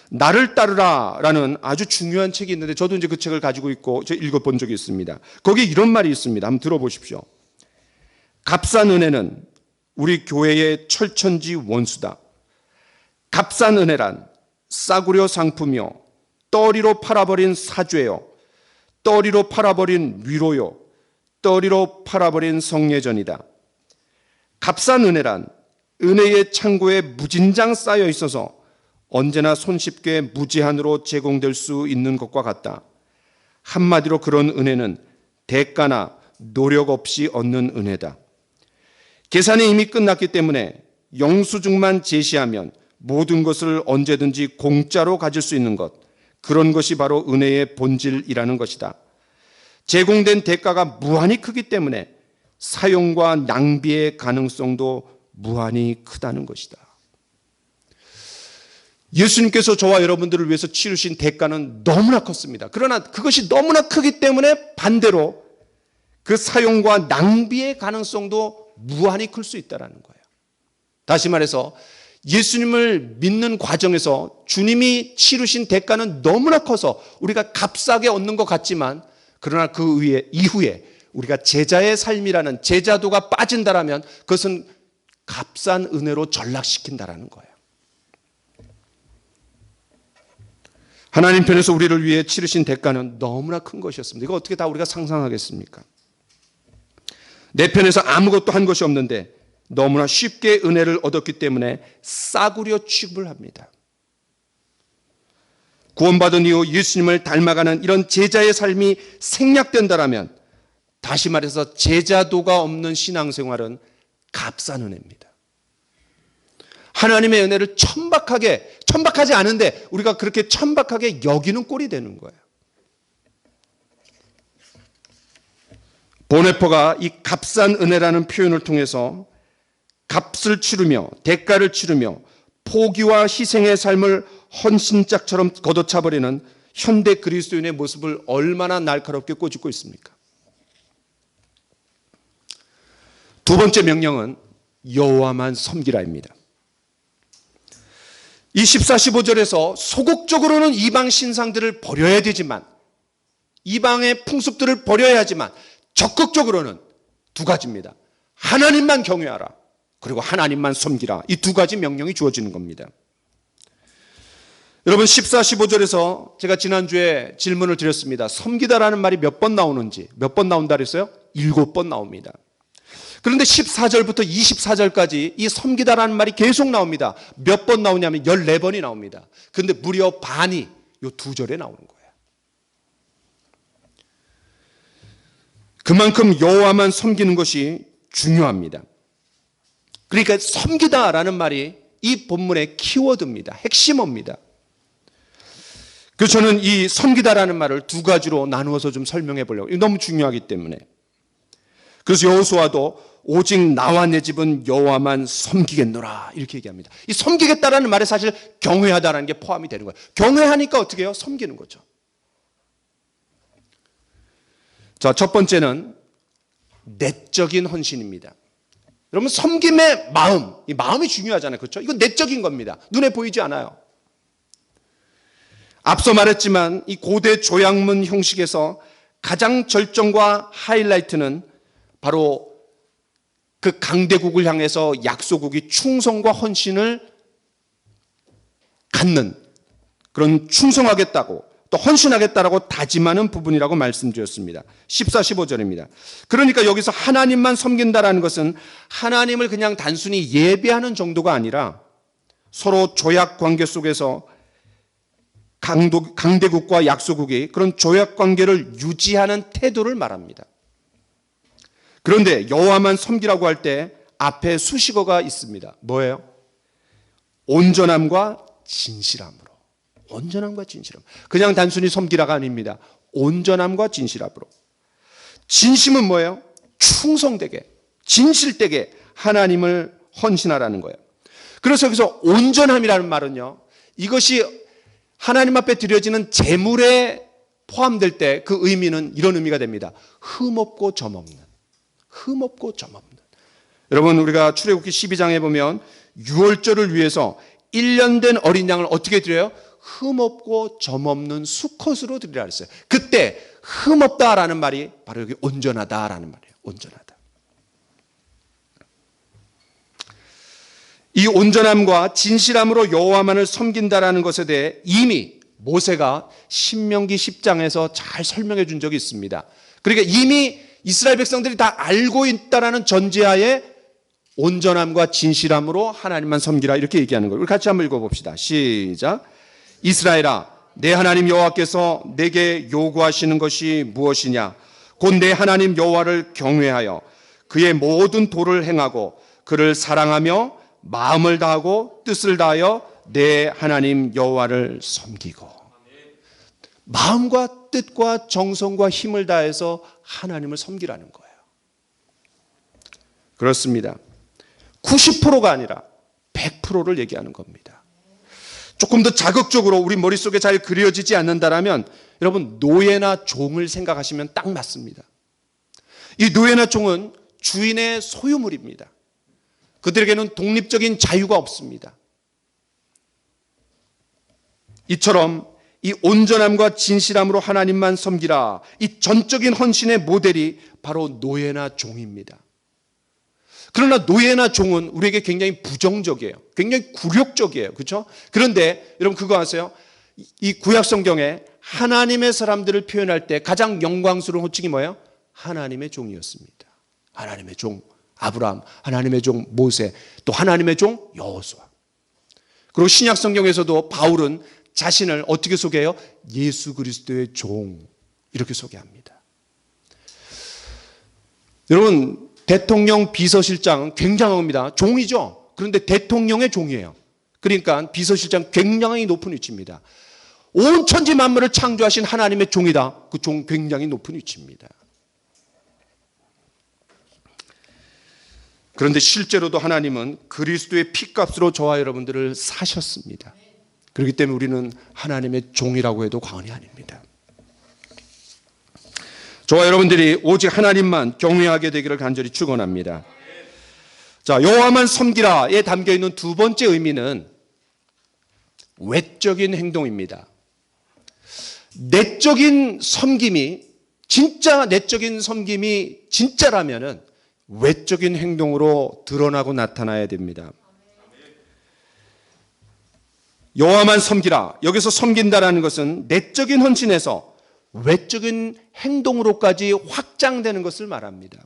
S1: 나를 따르라 라는 아주 중요한 책이 있는데, 저도 이제 그 책을 가지고 있고 읽어본 적이 있습니다. 거기에 이런 말이 있습니다. 한번 들어보십시오. 값싼 은혜는 우리 교회의 철천지 원수다. 값싼 은혜란 싸구려 상품이요, 떨이로 팔아버린 사죄요, 떨이로 팔아버린 위로요, 떨이로 팔아버린 성례전이다. 값싼 은혜란 은혜의 창고에 무진장 쌓여 있어서 언제나 손쉽게 무제한으로 제공될 수 있는 것과 같다. 한마디로 그런 은혜는 대가나 노력 없이 얻는 은혜다. 계산이 이미 끝났기 때문에 영수증만 제시하면 모든 것을 언제든지 공짜로 가질 수 있는 것, 그런 것이 바로 은혜의 본질이라는 것이다. 제공된 대가가 무한히 크기 때문에 사용과 낭비의 가능성도 무한히 크다는 것이다. 예수님께서 저와 여러분들을 위해서 치르신 대가는 너무나 컸습니다. 그러나 그것이 너무나 크기 때문에 반대로 그 사용과 낭비의 가능성도 무한히 클 수 있다는 거예요. 다시 말해서 예수님을 믿는 과정에서 주님이 치르신 대가는 너무나 커서 우리가 값싸게 얻는 것 같지만, 그러나 그 이후에 우리가 제자의 삶이라는 제자도가 빠진다라면 그것은 값싼 은혜로 전락시킨다라는 거예요. 하나님 편에서 우리를 위해 치르신 대가는 너무나 큰 것이었습니다. 이거 어떻게 다 우리가 상상하겠습니까? 내 편에서 아무것도 한 것이 없는데 너무나 쉽게 은혜를 얻었기 때문에 싸구려 취급을 합니다. 구원받은 이후 예수님을 닮아가는 이런 제자의 삶이 생략된다라면, 다시 말해서 제자도가 없는 신앙생활은 값싼 은혜입니다. 하나님의 은혜를 천박하지 않은데 우리가 그렇게 천박하게 여기는 꼴이 되는 거예요. 보네포가 이 값싼 은혜라는 표현을 통해서 값을 치르며 대가를 치르며 포기와 희생의 삶을 헌신짝처럼 걷어차버리는 현대 그리스도인의 모습을 얼마나 날카롭게 꼬집고 있습니까? 두 번째 명령은 여호와만 섬기라입니다. 이 14, 15절에서 소극적으로는 이방 신상들을 버려야 되지만, 이방의 풍습들을 버려야 하지만, 적극적으로는 두 가지입니다. 하나님만 경외하라, 그리고 하나님만 섬기라. 이 두 가지 명령이 주어지는 겁니다. 여러분, 14, 15절에서 제가 지난주에 질문을 드렸습니다. 섬기다라는 말이 몇 번 나오는지. 몇 번 나온다 그랬어요? 7번 나옵니다. 그런데 14절부터 24절까지 이 섬기다라는 말이 계속 나옵니다. 몇 번 나오냐면 14번이 나옵니다. 그런데 무려 반이 이 두 절에 나오는 거예요. 그만큼 여호와만 섬기는 것이 중요합니다. 그러니까 섬기다라는 말이 이 본문의 키워드입니다. 핵심어입니다. 그래서 저는 이 섬기다라는 말을 두 가지로 나누어서 좀 설명해 보려고. 이거 너무 중요하기 때문에. 그래서 여호수아도 오직 나와 내 집은 여호와만 섬기겠노라 이렇게 얘기합니다. 이 섬기겠다라는 말에 사실 경외하다라는 게 포함이 되는 거예요. 경외하니까 어떻게 해요? 섬기는 거죠. 자, 첫 번째는 내적인 헌신입니다. 여러분, 섬김의 마음, 이 마음이 중요하잖아요. 그렇죠? 이건 내적인 겁니다. 눈에 보이지 않아요. 앞서 말했지만 이 고대 조약문 형식에서 가장 절정과 하이라이트는 바로 그 강대국을 향해서 약소국이 충성과 헌신을 갖는, 그런 충성하겠다고 또 헌신하겠다라고 다짐하는 부분이라고 말씀드렸습니다. 14, 15절입니다. 그러니까 여기서 하나님만 섬긴다라는 것은 하나님을 그냥 단순히 예배하는 정도가 아니라 서로 조약 관계 속에서 강대국과 약소국이 그런 조약 관계를 유지하는 태도를 말합니다. 그런데 여호와만 섬기라고 할 때 앞에 수식어가 있습니다. 뭐예요? 온전함과 진실함으로. 온전함과 진실함. 그냥 단순히 섬기라가 아닙니다. 온전함과 진실함으로. 진심은 뭐예요? 충성되게, 진실되게 하나님을 헌신하라는 거예요. 그래서 여기서 온전함이라는 말은요, 이것이 하나님 앞에 드려지는 제물에 포함될 때 그 의미는 이런 의미가 됩니다. 흠없고 점없는. 흠없고 점없는. 여러분, 우리가 출애굽기 12장에 보면 유월절을 위해서 1년 된 어린 양을 어떻게 드려요? 흠없고 점없는 수컷으로 드리라 했어요. 그때 흠없다라는 말이 바로 여기 온전하다라는 말이에요. 온전하다. 이 온전함과 진실함으로 여호와만을 섬긴다라는 것에 대해 이미 모세가 신명기 10장에서 잘 설명해 준 적이 있습니다. 그러니까 이미 이스라엘 백성들이 다 알고 있다라는 전제하에 온전함과 진실함으로 하나님만 섬기라 이렇게 얘기하는 거예요. 우리 같이 한번 읽어봅시다. 시작. 이스라엘아, 내 하나님 여호와께서 내게 요구하시는 것이 무엇이냐? 곧 내 하나님 여호와를 경외하여 그의 모든 도를 행하고 그를 사랑하며 마음을 다하고 뜻을 다하여 내 하나님 여호와를 섬기고. 마음과 뜻과 정성과 힘을 다해서 하나님을 섬기라는 거예요. 그렇습니다. 90%가 아니라 100%를 얘기하는 겁니다. 조금 더 자극적으로 우리 머릿속에 잘 그려지지 않는다라면 여러분, 노예나 종을 생각하시면 딱 맞습니다. 이 노예나 종은 주인의 소유물입니다. 그들에게는 독립적인 자유가 없습니다. 이처럼 이 온전함과 진실함으로 하나님만 섬기라, 이 전적인 헌신의 모델이 바로 노예나 종입니다. 그러나 노예나 종은 우리에게 굉장히 부정적이에요. 굉장히 굴욕적이에요. 그렇죠? 그런데 여러분 그거 아세요? 이 구약 성경에 하나님의 사람들을 표현할 때 가장 영광스러운 호칭이 뭐예요? 하나님의 종이었습니다. 하나님의 종 아브라함, 하나님의 종 모세, 또 하나님의 종 여호수아. 그리고 신약 성경에서도 바울은 자신을 어떻게 소개해요? 예수 그리스도의 종, 이렇게 소개합니다. 여러분, 대통령 비서실장은 굉장합니다. 종이죠. 그런데 대통령의 종이에요. 그러니까 비서실장 굉장히 높은 위치입니다. 온 천지 만물을 창조하신 하나님의 종이다. 그 종 굉장히 높은 위치입니다. 그런데 실제로도 하나님은 그리스도의 피값으로 저와 여러분들을 사셨습니다. 그렇기 때문에 우리는 하나님의 종이라고 해도 과언이 아닙니다. 저와 여러분들이 오직 하나님만 경외하게 되기를 간절히 축원합니다. 자, 여호와만 섬기라에 담겨 있는 두 번째 의미는 외적인 행동입니다. 내적인 섬김이 진짜라면은 외적인 행동으로 드러나고 나타나야 됩니다. 여호와만 섬기라. 여기서 섬긴다라는 것은 내적인 헌신에서 외적인 행동으로까지 확장되는 것을 말합니다.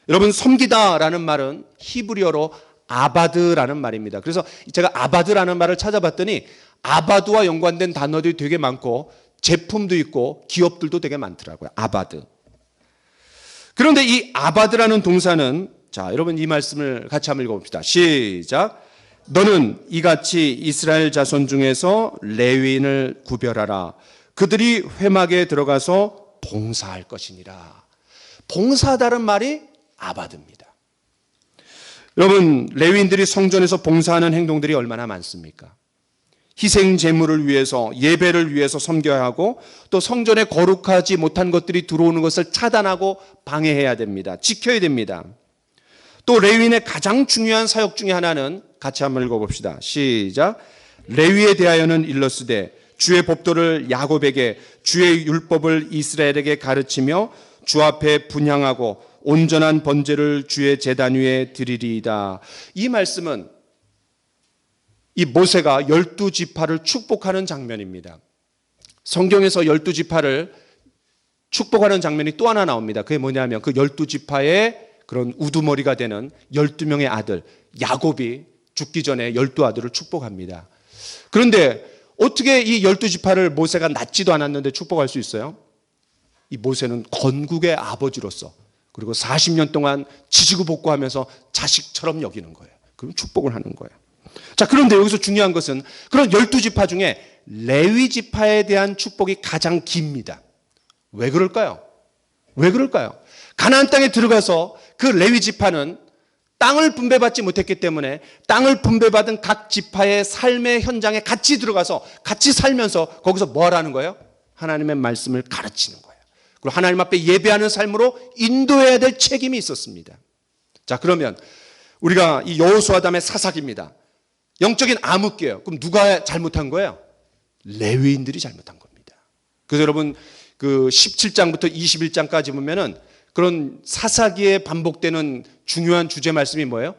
S1: 여러분, 섬기다라는 말은 히브리어로 아바드라는 말입니다. 그래서 제가 아바드라는 말을 찾아봤더니 아바드와 연관된 단어들이 되게 많고 제품도 있고 기업들도 되게 많더라고요. 아바드. 그런데 이 아바드라는 동사는, 자, 여러분 이 말씀을 같이 한번 읽어봅시다. 시작. 너는 이같이 이스라엘 자손 중에서 레위인을 구별하라. 그들이 회막에 들어가서 봉사할 것이니라. 봉사하다는 말이 아바드입니다. 여러분, 레위인들이 성전에서 봉사하는 행동들이 얼마나 많습니까? 희생 제물을 위해서, 예배를 위해서 섬겨야 하고, 또 성전에 거룩하지 못한 것들이 들어오는 것을 차단하고 방해해야 됩니다. 지켜야 됩니다. 또 레위인의 가장 중요한 사역 중에 하나는 같이 한번 읽어봅시다. 시작. 레위에 대하여는 일러스되 주의 법도를 야곱에게, 주의 율법을 이스라엘에게 가르치며 주 앞에 분향하고 온전한 번제를 주의 제단 위에 드리리이다. 이 말씀은 이 모세가 12지파를 축복하는 장면입니다. 성경에서 12지파를 축복하는 장면이 또 하나 나옵니다. 그게 뭐냐면 그 12지파의 그런 우두머리가 되는 12명의 아들 야곱이 죽기 전에 12아들을 축복합니다. 그런데 어떻게 이 12지파를 모세가 낳지도 않았는데 축복할 수 있어요? 이 모세는 건국의 아버지로서, 그리고 40년 동안 지지고 볶고하면서 자식처럼 여기는 거예요. 그럼 축복을 하는 거예요. 자, 그런데 여기서 중요한 것은 그런 12지파 중에 레위지파에 대한 축복이 가장 깁니다. 왜 그럴까요? 가나안 땅에 들어가서 그 레위지파는 땅을 분배받지 못했기 때문에 땅을 분배받은 각 지파의 삶의 현장에 같이 들어가서 같이 살면서 거기서 뭐 하라는 거예요? 하나님의 말씀을 가르치는 거예요. 그리고 하나님 앞에 예배하는 삶으로 인도해야 될 책임이 있었습니다. 자, 그러면 우리가 이 여호수아담의 사사기입니다. 영적인 암흑기예요. 그럼 누가 잘못한 거예요? 레위인들이 잘못한 겁니다. 그래서 여러분 그 17장부터 21장까지 보면은 그런 사사기에 반복되는 중요한 주제 말씀이 뭐예요?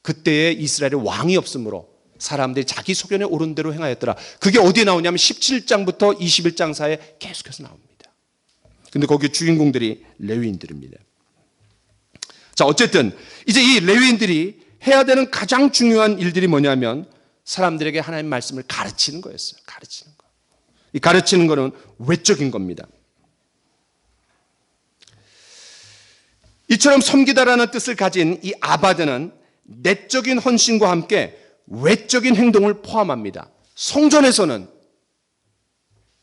S1: 그때에 이스라엘에 왕이 없으므로 사람들이 자기 소견에 옳은 대로 행하였더라. 그게 어디에 나오냐면 17장부터 21장 사이에 계속해서 나옵니다. 근데 거기 주인공들이 레위인들입니다. 자, 어쨌든 이제 이 레위인들이 해야 되는 가장 중요한 일들이 뭐냐면 사람들에게 하나님의 말씀을 가르치는 거였어요. 가르치는 거. 이 가르치는 거는 외적인 겁니다. 이처럼 섬기다라는 뜻을 가진 이 아바드는 내적인 헌신과 함께 외적인 행동을 포함합니다. 성전에서는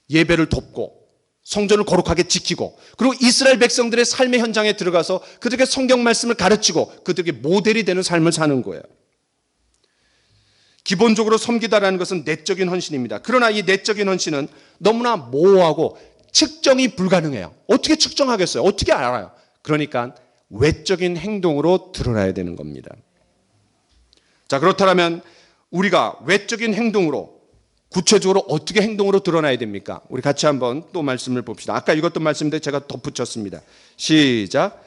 S1: 예배를 돕고 성전을 거룩하게 지키고, 그리고 이스라엘 백성들의 삶의 현장에 들어가서 그들에게 성경 말씀을 가르치고 그들에게 모델이 되는 삶을 사는 거예요. 기본적으로 섬기다라는 것은 내적인 헌신입니다. 그러나 이 내적인 헌신은 너무나 모호하고 측정이 불가능해요. 어떻게 측정하겠어요? 어떻게 알아요? 그러니까 외적인 행동으로 드러나야 되는 겁니다. 자, 그렇다면 우리가 외적인 행동으로 구체적으로 어떻게 행동으로 드러나야 됩니까? 우리 같이 한번 또 말씀을 봅시다. 아까 읽었던 말씀인데 제가 덧붙였습니다. 시작.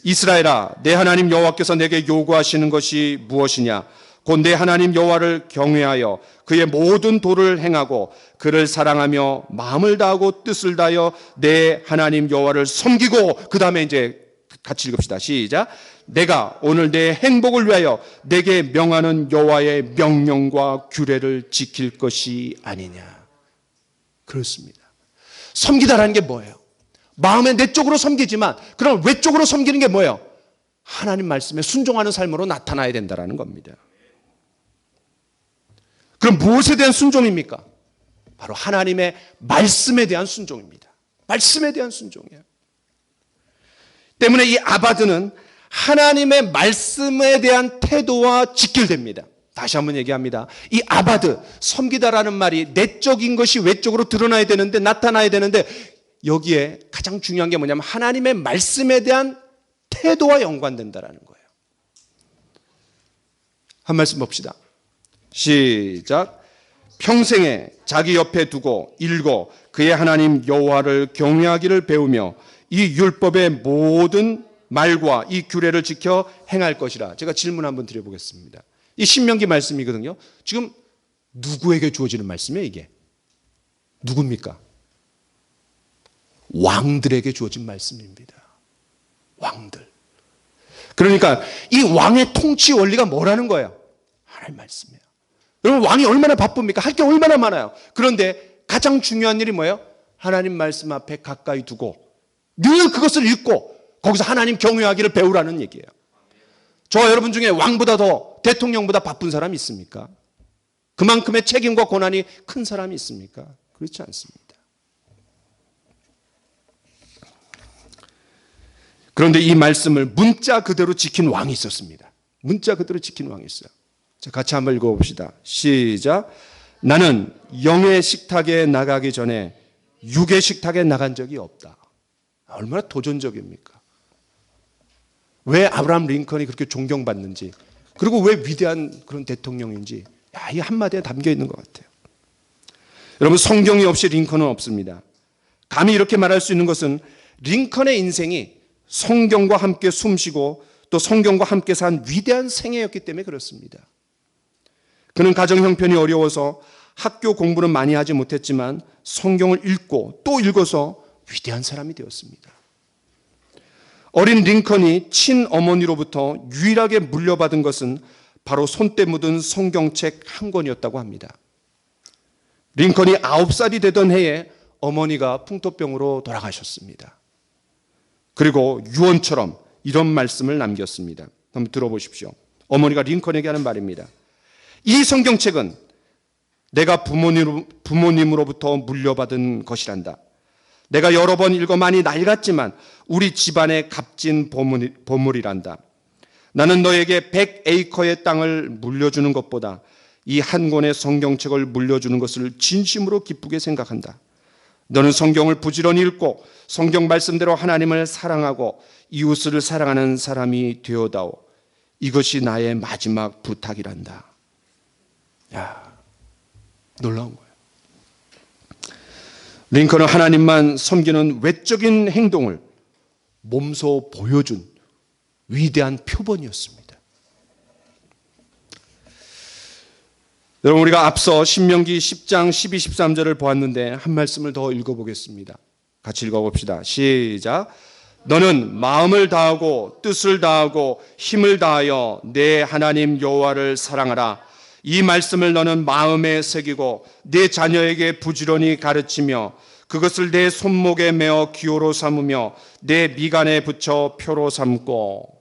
S1: 이스라엘아, 내 하나님 여호와께서 내게 요구하시는 것이 무엇이냐? 곧 내 하나님 여호와를 경외하여 그의 모든 도를 행하고 그를 사랑하며 마음을 다하고 뜻을 다하여 내 하나님 여호와를 섬기고, 그 다음에 이제 같이 읽읍시다. 시작. 내가 오늘 내 행복을 위하여 내게 명하는 여호와의 명령과 규례를 지킬 것이 아니냐. 그렇습니다. 섬기다라는 게 뭐예요? 마음의 내적으로 섬기지만 그럼 외적으로 섬기는 게 뭐예요? 하나님 말씀에 순종하는 삶으로 나타나야 된다는 겁니다. 그럼 무엇에 대한 순종입니까? 바로 하나님의 말씀에 대한 순종입니다. 말씀에 대한 순종이에요. 때문에 이 아바드는 하나님의 말씀에 대한 태도와 직결됩니다. 다시 한번 얘기합니다. 이 아바드, 섬기다라는 말이 내적인 것이 외적으로 드러나야 되는데, 나타나야 되는데, 여기에 가장 중요한 게 뭐냐면 하나님의 말씀에 대한 태도와 연관된다는 거예요. 한 말씀 봅시다. 시작. 평생에 자기 옆에 두고 읽어 그의 하나님 여호와를 경외하기를 배우며 이 율법의 모든 말과 이 규례를 지켜 행할 것이라. 제가 질문 한번 드려보겠습니다. 이 신명기 말씀이거든요. 지금 누구에게 주어지는 말씀이에요, 이게? 누굽니까? 왕들에게 주어진 말씀입니다. 왕들. 그러니까 이 왕의 통치 원리가 뭐라는 거예요? 하나님 말씀이에요. 여러분, 왕이 얼마나 바쁩니까? 할 게 얼마나 많아요. 그런데 가장 중요한 일이 뭐예요? 하나님 말씀 앞에 가까이 두고 늘 그것을 읽고 거기서 하나님 경외하기를 배우라는 얘기예요. 저와 여러분 중에 왕보다 더, 대통령보다 바쁜 사람이 있습니까? 그만큼의 책임과 고난이 큰 사람이 있습니까? 그렇지 않습니다. 그런데 이 말씀을 문자 그대로 지킨 왕이 있었습니다. 문자 그대로 지킨 왕이 있어요. 자, 같이 한번 읽어봅시다. 시작. 나는 영의 식탁에 나가기 전에 육의 식탁에 나간 적이 없다. 얼마나 도전적입니까? 왜 아브라함 링컨이 그렇게 존경받는지, 그리고 왜 위대한 그런 대통령인지, 이 한마디에 담겨 있는 것 같아요. 여러분, 성경이 없이 링컨은 없습니다. 감히 이렇게 말할 수 있는 것은 링컨의 인생이 성경과 함께 숨쉬고 또 성경과 함께 산 위대한 생애였기 때문에 그렇습니다. 그는 가정 형편이 어려워서 학교 공부는 많이 하지 못했지만 성경을 읽고 또 읽어서 위대한 사람이 되었습니다. 어린 링컨이 친어머니로부터 유일하게 물려받은 것은 바로 손때 묻은 성경책 한 권이었다고 합니다. 링컨이 9살이 되던 해에 어머니가 풍토병으로 돌아가셨습니다. 그리고 유언처럼 이런 말씀을 남겼습니다. 한번 들어보십시오. 어머니가 링컨에게 하는 말입니다. 이 성경책은 내가 부모님으로부터 물려받은 것이란다. 내가 여러 번 읽어 많이 낡았지만 우리 집안의 값진 보물이란다. 나는 너에게 100에이커의 땅을 물려주는 것보다 이 한 권의 성경책을 물려주는 것을 진심으로 기쁘게 생각한다. 너는 성경을 부지런히 읽고 성경 말씀대로 하나님을 사랑하고 이웃을 사랑하는 사람이 되어다오. 이것이 나의 마지막 부탁이란다. 야, 놀라운 거예요. 링컨은 하나님만 섬기는 외적인 행동을 몸소 보여준 위대한 표본이었습니다. 여러분, 우리가 앞서 신명기 10장 12, 13절을 보았는데 한 말씀을 더 읽어보겠습니다. 같이 읽어봅시다. 시작. 너는 마음을 다하고 뜻을 다하고 힘을 다하여 내 하나님 여호와를 사랑하라. 이 말씀을 너는 마음에 새기고 내 자녀에게 부지런히 가르치며 그것을 내 손목에 메어 기호로 삼으며 내 미간에 붙여 표로 삼고.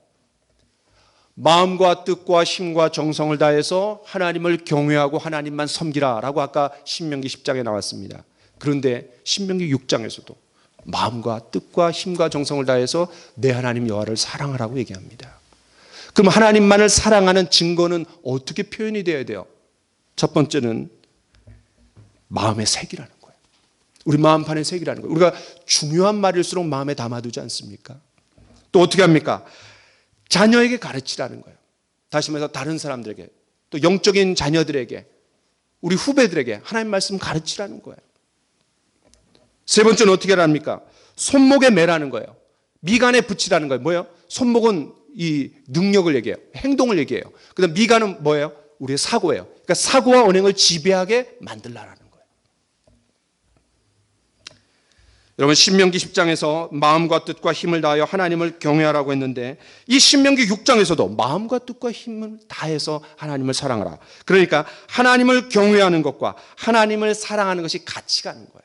S1: 마음과 뜻과 힘과 정성을 다해서 하나님을 경외하고 하나님만 섬기라라고 아까 신명기 10장에 나왔습니다. 그런데 신명기 6장에서도 마음과 뜻과 힘과 정성을 다해서 내 하나님 여호와를 사랑하라고 얘기합니다. 그럼 하나님만을 사랑하는 증거는 어떻게 표현이 되어야 돼요? 첫 번째는 마음의 색이라는 거예요. 우리 마음판의 색이라는 거예요. 우리가 중요한 말일수록 마음에 담아두지 않습니까? 또 어떻게 합니까? 자녀에게 가르치라는 거예요. 다시 말해서 다른 사람들에게, 또 영적인 자녀들에게, 우리 후배들에게 하나님 말씀 가르치라는 거예요. 세 번째는 어떻게 합니까? 손목에 매라는 거예요. 미간에 붙이라는 거예요. 뭐예요? 손목은 이 능력을 얘기해요. 행동을 얘기해요. 그다음 미간은 뭐예요? 우리의 사고예요. 그러니까 사고와 언행을 지배하게 만들라는 거예요. 여러분 신명기 10장에서 마음과 뜻과 힘을 다하여 하나님을 경외하라고 했는데 이 신명기 6장에서도 마음과 뜻과 힘을 다해서 하나님을 사랑하라. 그러니까 하나님을 경외하는 것과 하나님을 사랑하는 것이 같이 가는 거예요.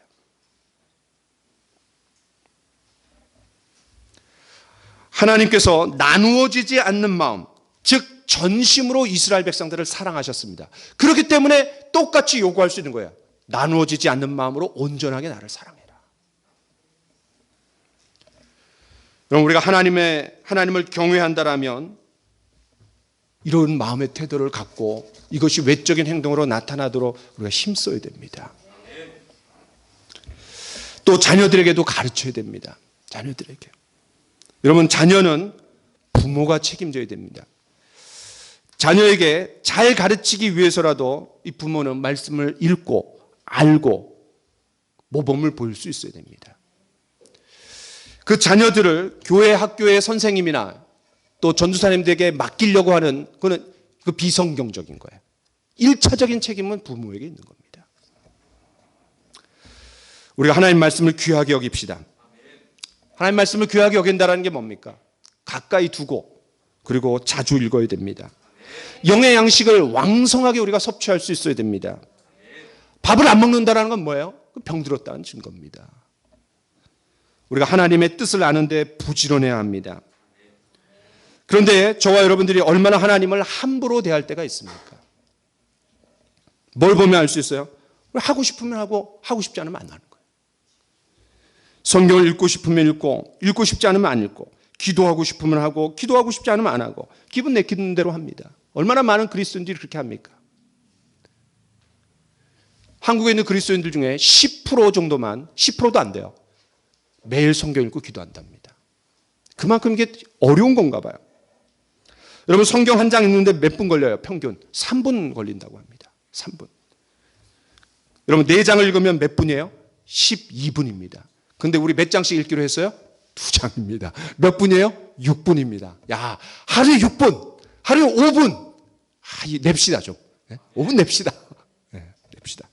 S1: 하나님께서 나누어지지 않는 마음, 즉 전심으로 이스라엘 백성들을 사랑하셨습니다. 그렇기 때문에 똑같이 요구할 수 있는 거예요. 나누어지지 않는 마음으로 온전하게 나를 사랑해라. 그럼 우리가 하나님을 경외한다라면 이런 마음의 태도를 갖고 이것이 외적인 행동으로 나타나도록 우리가 힘써야 됩니다. 또 자녀들에게도 가르쳐야 됩니다. 자녀들에게. 여러분 자녀는 부모가 책임져야 됩니다. 자녀에게 잘 가르치기 위해서라도 이 부모는 말씀을 읽고 알고 모범을 보일 수 있어야 됩니다. 그 자녀들을 교회 학교의 선생님이나 또 전도사님들에게 맡기려고 하는 그거는 그 비성경적인 거예요. 1차적인 책임은 부모에게 있는 겁니다. 우리가 하나님 말씀을 귀하게 여깁시다. 하나님 말씀을 귀하게 여긴다는 게 뭡니까? 가까이 두고 그리고 자주 읽어야 됩니다. 영의 양식을 왕성하게 우리가 섭취할 수 있어야 됩니다. 밥을 안 먹는다는 건 뭐예요? 병들었다는 증거입니다. 우리가 하나님의 뜻을 아는데 부지런해야 합니다. 그런데 저와 여러분들이 얼마나 하나님을 함부로 대할 때가 있습니까? 뭘 보면 알 수 있어요? 하고 싶으면 하고 하고 싶지 않으면 안 하는 거예요. 성경을 읽고 싶으면 읽고 싶지 않으면 안 읽고 기도하고 싶으면 하고 기도하고 싶지 않으면 안 하고 기분 내키는 대로 합니다. 얼마나 많은 그리스도인들이 그렇게 합니까? 한국에 있는 그리스도인들 중에 10% 정도만 10%도 안 돼요. 매일 성경 읽고 기도한답니다. 그만큼 이게 어려운 건가 봐요. 여러분 성경 한 장 읽는데 몇 분 걸려요? 평균 3분 걸린다고 합니다. 3분. 여러분 4장을 읽으면 몇 분이에요? 12분입니다. 근데 우리 몇 장씩 읽기로 했어요? 2장입니다. 몇 분이에요? 6분입니다. 야, 하루에 6분, 하루에 5분. 냅시다 좀. 5분 냅시다. 냅시다.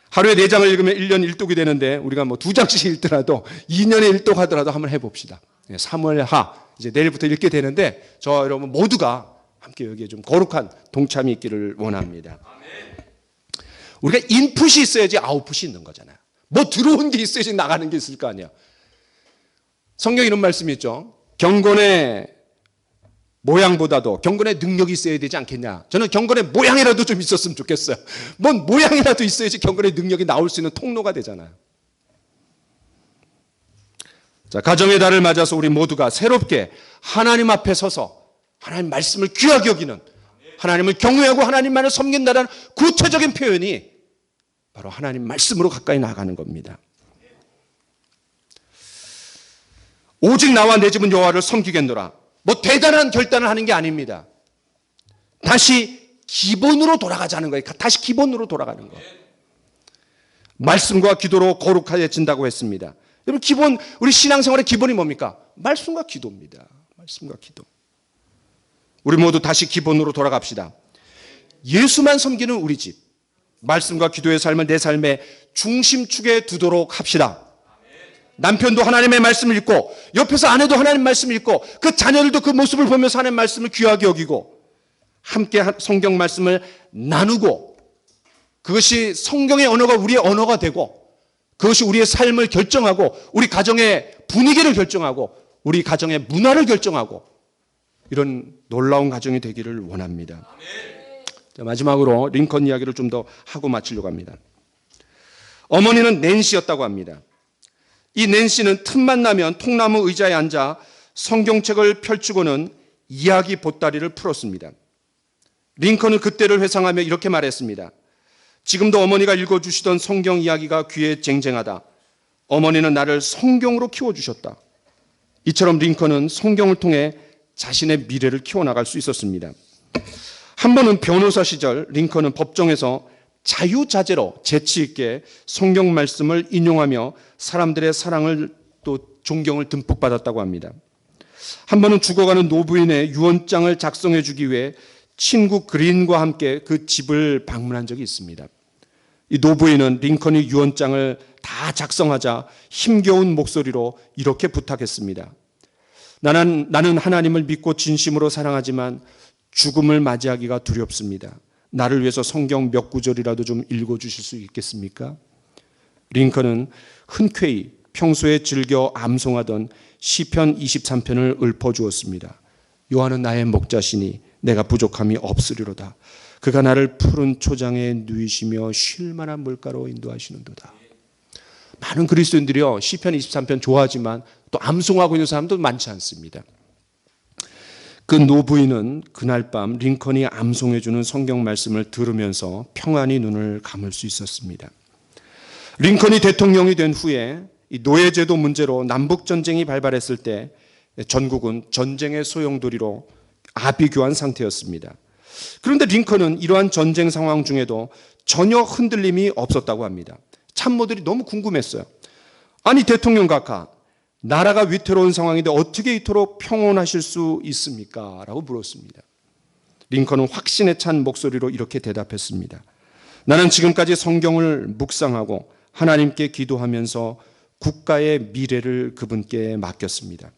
S1: 하루에 4장을 읽으면 1년 1독이 되는데 우리가 뭐 2장씩 읽더라도 2년에 1독 하더라도 한번 해봅시다. 3월하 이제 내일부터 읽게 되는데 저 여러분 모두가 함께 여기에 좀 거룩한 동참이 있기를 원합니다. 우리가 인풋이 있어야지 아웃풋이 있는 거잖아요. 뭐 들어온 게 있어야지 나가는 게 있을 거 아니에요. 성경에 이런 말씀이 있죠. 경건의 모양보다도 경건의 능력이 있어야 되지 않겠냐. 저는 경건의 모양이라도 좀 있었으면 좋겠어요. 뭔 모양이라도 있어야지 경건의 능력이 나올 수 있는 통로가 되잖아요. 자, 가정의 달을 맞아서 우리 모두가 새롭게 하나님 앞에 서서 하나님 말씀을 귀하게 여기는, 하나님을 경외하고 하나님만을 섬긴다는 구체적인 표현이 바로 하나님 말씀으로 가까이 나가는 겁니다. 오직 나와 내 집은 여호와를 섬기겠노라. 뭐 대단한 결단을 하는 게 아닙니다. 다시 기본으로 돌아가자는 거예요. 다시 기본으로 돌아가는 거. 말씀과 기도로 거룩해진다고 했습니다. 여러분 기본, 우리 신앙생활의 기본이 뭡니까? 말씀과 기도입니다. 말씀과 기도. 우리 모두 다시 기본으로 돌아갑시다. 예수만 섬기는 우리 집, 말씀과 기도의 삶을 내 삶의 중심축에 두도록 합시다. 남편도 하나님의 말씀을 읽고 옆에서 아내도 하나님 말씀을 읽고 그 자녀들도 그 모습을 보면서 하나님의 말씀을 귀하게 여기고 함께 성경 말씀을 나누고 그것이 성경의 언어가 우리의 언어가 되고 그것이 우리의 삶을 결정하고 우리 가정의 분위기를 결정하고 우리 가정의 문화를 결정하고 이런 놀라운 가정이 되기를 원합니다. 자, 마지막으로 링컨 이야기를 좀 더 하고 마치려고 합니다. 어머니는 낸시였다고 합니다. 이 낸시는 틈만 나면 통나무 의자에 앉아 성경책을 펼치고는 이야기 보따리를 풀었습니다. 링컨은 그때를 회상하며 이렇게 말했습니다. 지금도 어머니가 읽어주시던 성경 이야기가 귀에 쟁쟁하다. 어머니는 나를 성경으로 키워주셨다. 이처럼 링컨은 성경을 통해 자신의 미래를 키워나갈 수 있었습니다. 한 번은 변호사 시절 링컨은 법정에서 자유자재로 재치 있게 성경 말씀을 인용하며 사람들의 사랑을 또 존경을 듬뿍 받았다고 합니다. 한 번은 죽어가는 노부인의 유언장을 작성해 주기 위해 친구 그린과 함께 그 집을 방문한 적이 있습니다. 이 노부인은 링컨이 유언장을 다 작성하자 힘겨운 목소리로 이렇게 부탁했습니다. 나는 하나님을 믿고 진심으로 사랑하지만 죽음을 맞이하기가 두렵습니다. 나를 위해서 성경 몇 구절이라도 좀 읽어주실 수 있겠습니까? 링컨은 흔쾌히 평소에 즐겨 암송하던 시편 23편을 읊어주었습니다. 여호와는 나의 목자시니 내가 부족함이 없으리로다. 그가 나를 푸른 초장에 누이시며 쉴 만한 물가로 인도하시는도다. 많은 그리스도인들이요 시편 23편 좋아하지만 또 암송하고 있는 사람도 많지 않습니다. 그 노부인은 그날 밤 링컨이 암송해주는 성경 말씀을 들으면서 평안히 눈을 감을 수 있었습니다. 링컨이 대통령이 된 후에 이 노예제도 문제로 남북전쟁이 발발했을 때 전국은 전쟁의 소용돌이로 아비규환 상태였습니다. 그런데 링컨은 이러한 전쟁 상황 중에도 전혀 흔들림이 없었다고 합니다. 참모들이 너무 궁금했어요. 아니 대통령 각하, 나라가 위태로운 상황인데 어떻게 이토록 평온하실 수 있습니까? 라고 물었습니다. 링컨은 확신에 찬 목소리로 이렇게 대답했습니다. 나는 지금까지 성경을 묵상하고 하나님께 기도하면서 국가의 미래를 그분께 맡겼습니다.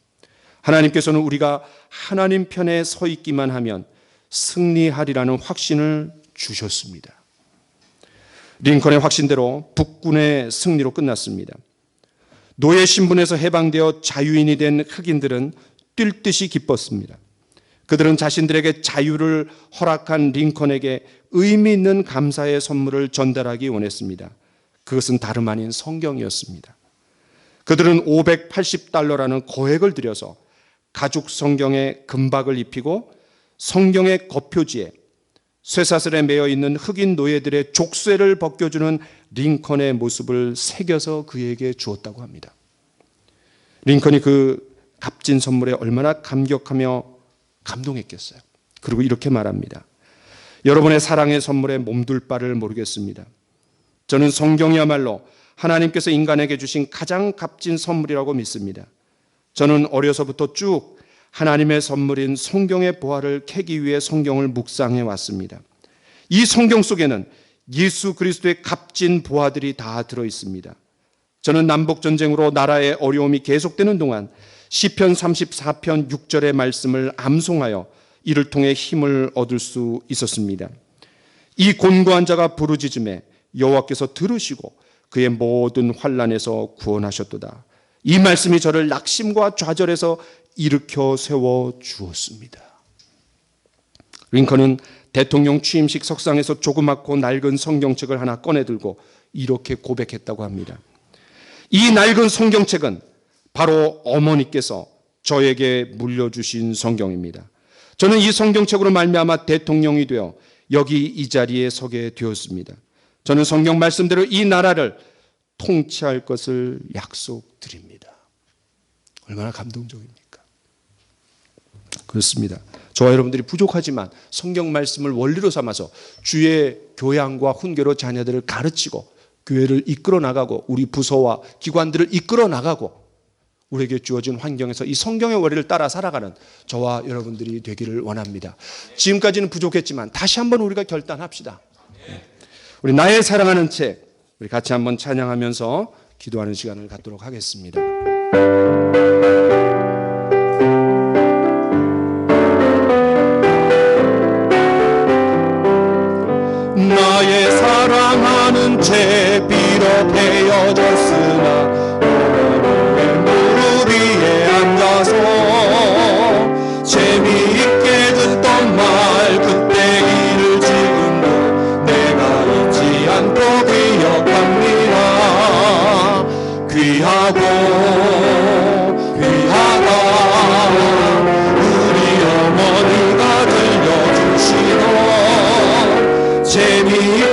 S1: 하나님께서는 우리가 하나님 편에 서 있기만 하면 승리하리라는 확신을 주셨습니다. 링컨의 확신대로 북군의 승리로 끝났습니다. 노예 신분에서 해방되어 자유인이 된 흑인들은 뛸 듯이 기뻤습니다. 그들은 자신들에게 자유를 허락한 링컨에게 의미 있는 감사의 선물을 전달하기 원했습니다. 그것은 다름 아닌 성경이었습니다. 그들은 $580라는 거액을 들여서 가죽 성경에 금박을 입히고 성경의 겉표지에 쇠사슬에 매여 있는 흑인 노예들의 족쇄를 벗겨주는 링컨의 모습을 새겨서 그에게 주었다고 합니다. 링컨이 그 값진 선물에 얼마나 감격하며 감동했겠어요. 그리고 이렇게 말합니다. 여러분의 사랑의 선물에 몸둘 바를 모르겠습니다. 저는 성경이야말로 하나님께서 인간에게 주신 가장 값진 선물이라고 믿습니다. 저는 어려서부터 쭉 하나님의 선물인 성경의 보화를 캐기 위해 성경을 묵상해 왔습니다. 이 성경 속에는 예수 그리스도의 값진 보화들이 다 들어 있습니다. 저는 남북전쟁으로 나라의 어려움이 계속되는 동안 시편 34편 6절의 말씀을 암송하여 이를 통해 힘을 얻을 수 있었습니다. 이 곤고한 자가 부르짖음에 여호와께서 들으시고 그의 모든 환난에서 구원하셨도다. 이 말씀이 저를 낙심과 좌절에서 일으켜 세워 주었습니다. 링컨은 대통령 취임식 석상에서 조그맣고 낡은 성경책을 하나 꺼내들고 이렇게 고백했다고 합니다. 이 낡은 성경책은 바로 어머니께서 저에게 물려주신 성경입니다. 저는 이 성경책으로 말미암아 대통령이 되어 여기 이 자리에 서게 되었습니다. 저는 성경 말씀대로 이 나라를 통치할 것을 약속드립니다. 얼마나 감동적입니까? 그렇습니다. 저와 여러분들이 부족하지만 성경 말씀을 원리로 삼아서 주의 교양과 훈계로 자녀들을 가르치고 교회를 이끌어 나가고 우리 부서와 기관들을 이끌어 나가고 우리에게 주어진 환경에서 이 성경의 원리를 따라 살아가는 저와 여러분들이 되기를 원합니다. 지금까지는 부족했지만 다시 한번 우리가 결단합시다. 우리 나의 사랑하는 책 우리 같이 한번 찬양하면서 기도하는 시간을 갖도록 하겠습니다. 나의 사랑하는 책 비록 헤어졌으나 너의 무릎 위에 앉아서 재미있게 듣던 말 그때 일을 지금도 내가 잊지 않고 기억합니다. 귀하고 귀하다 우리 어머니가 들려주시던 재미있게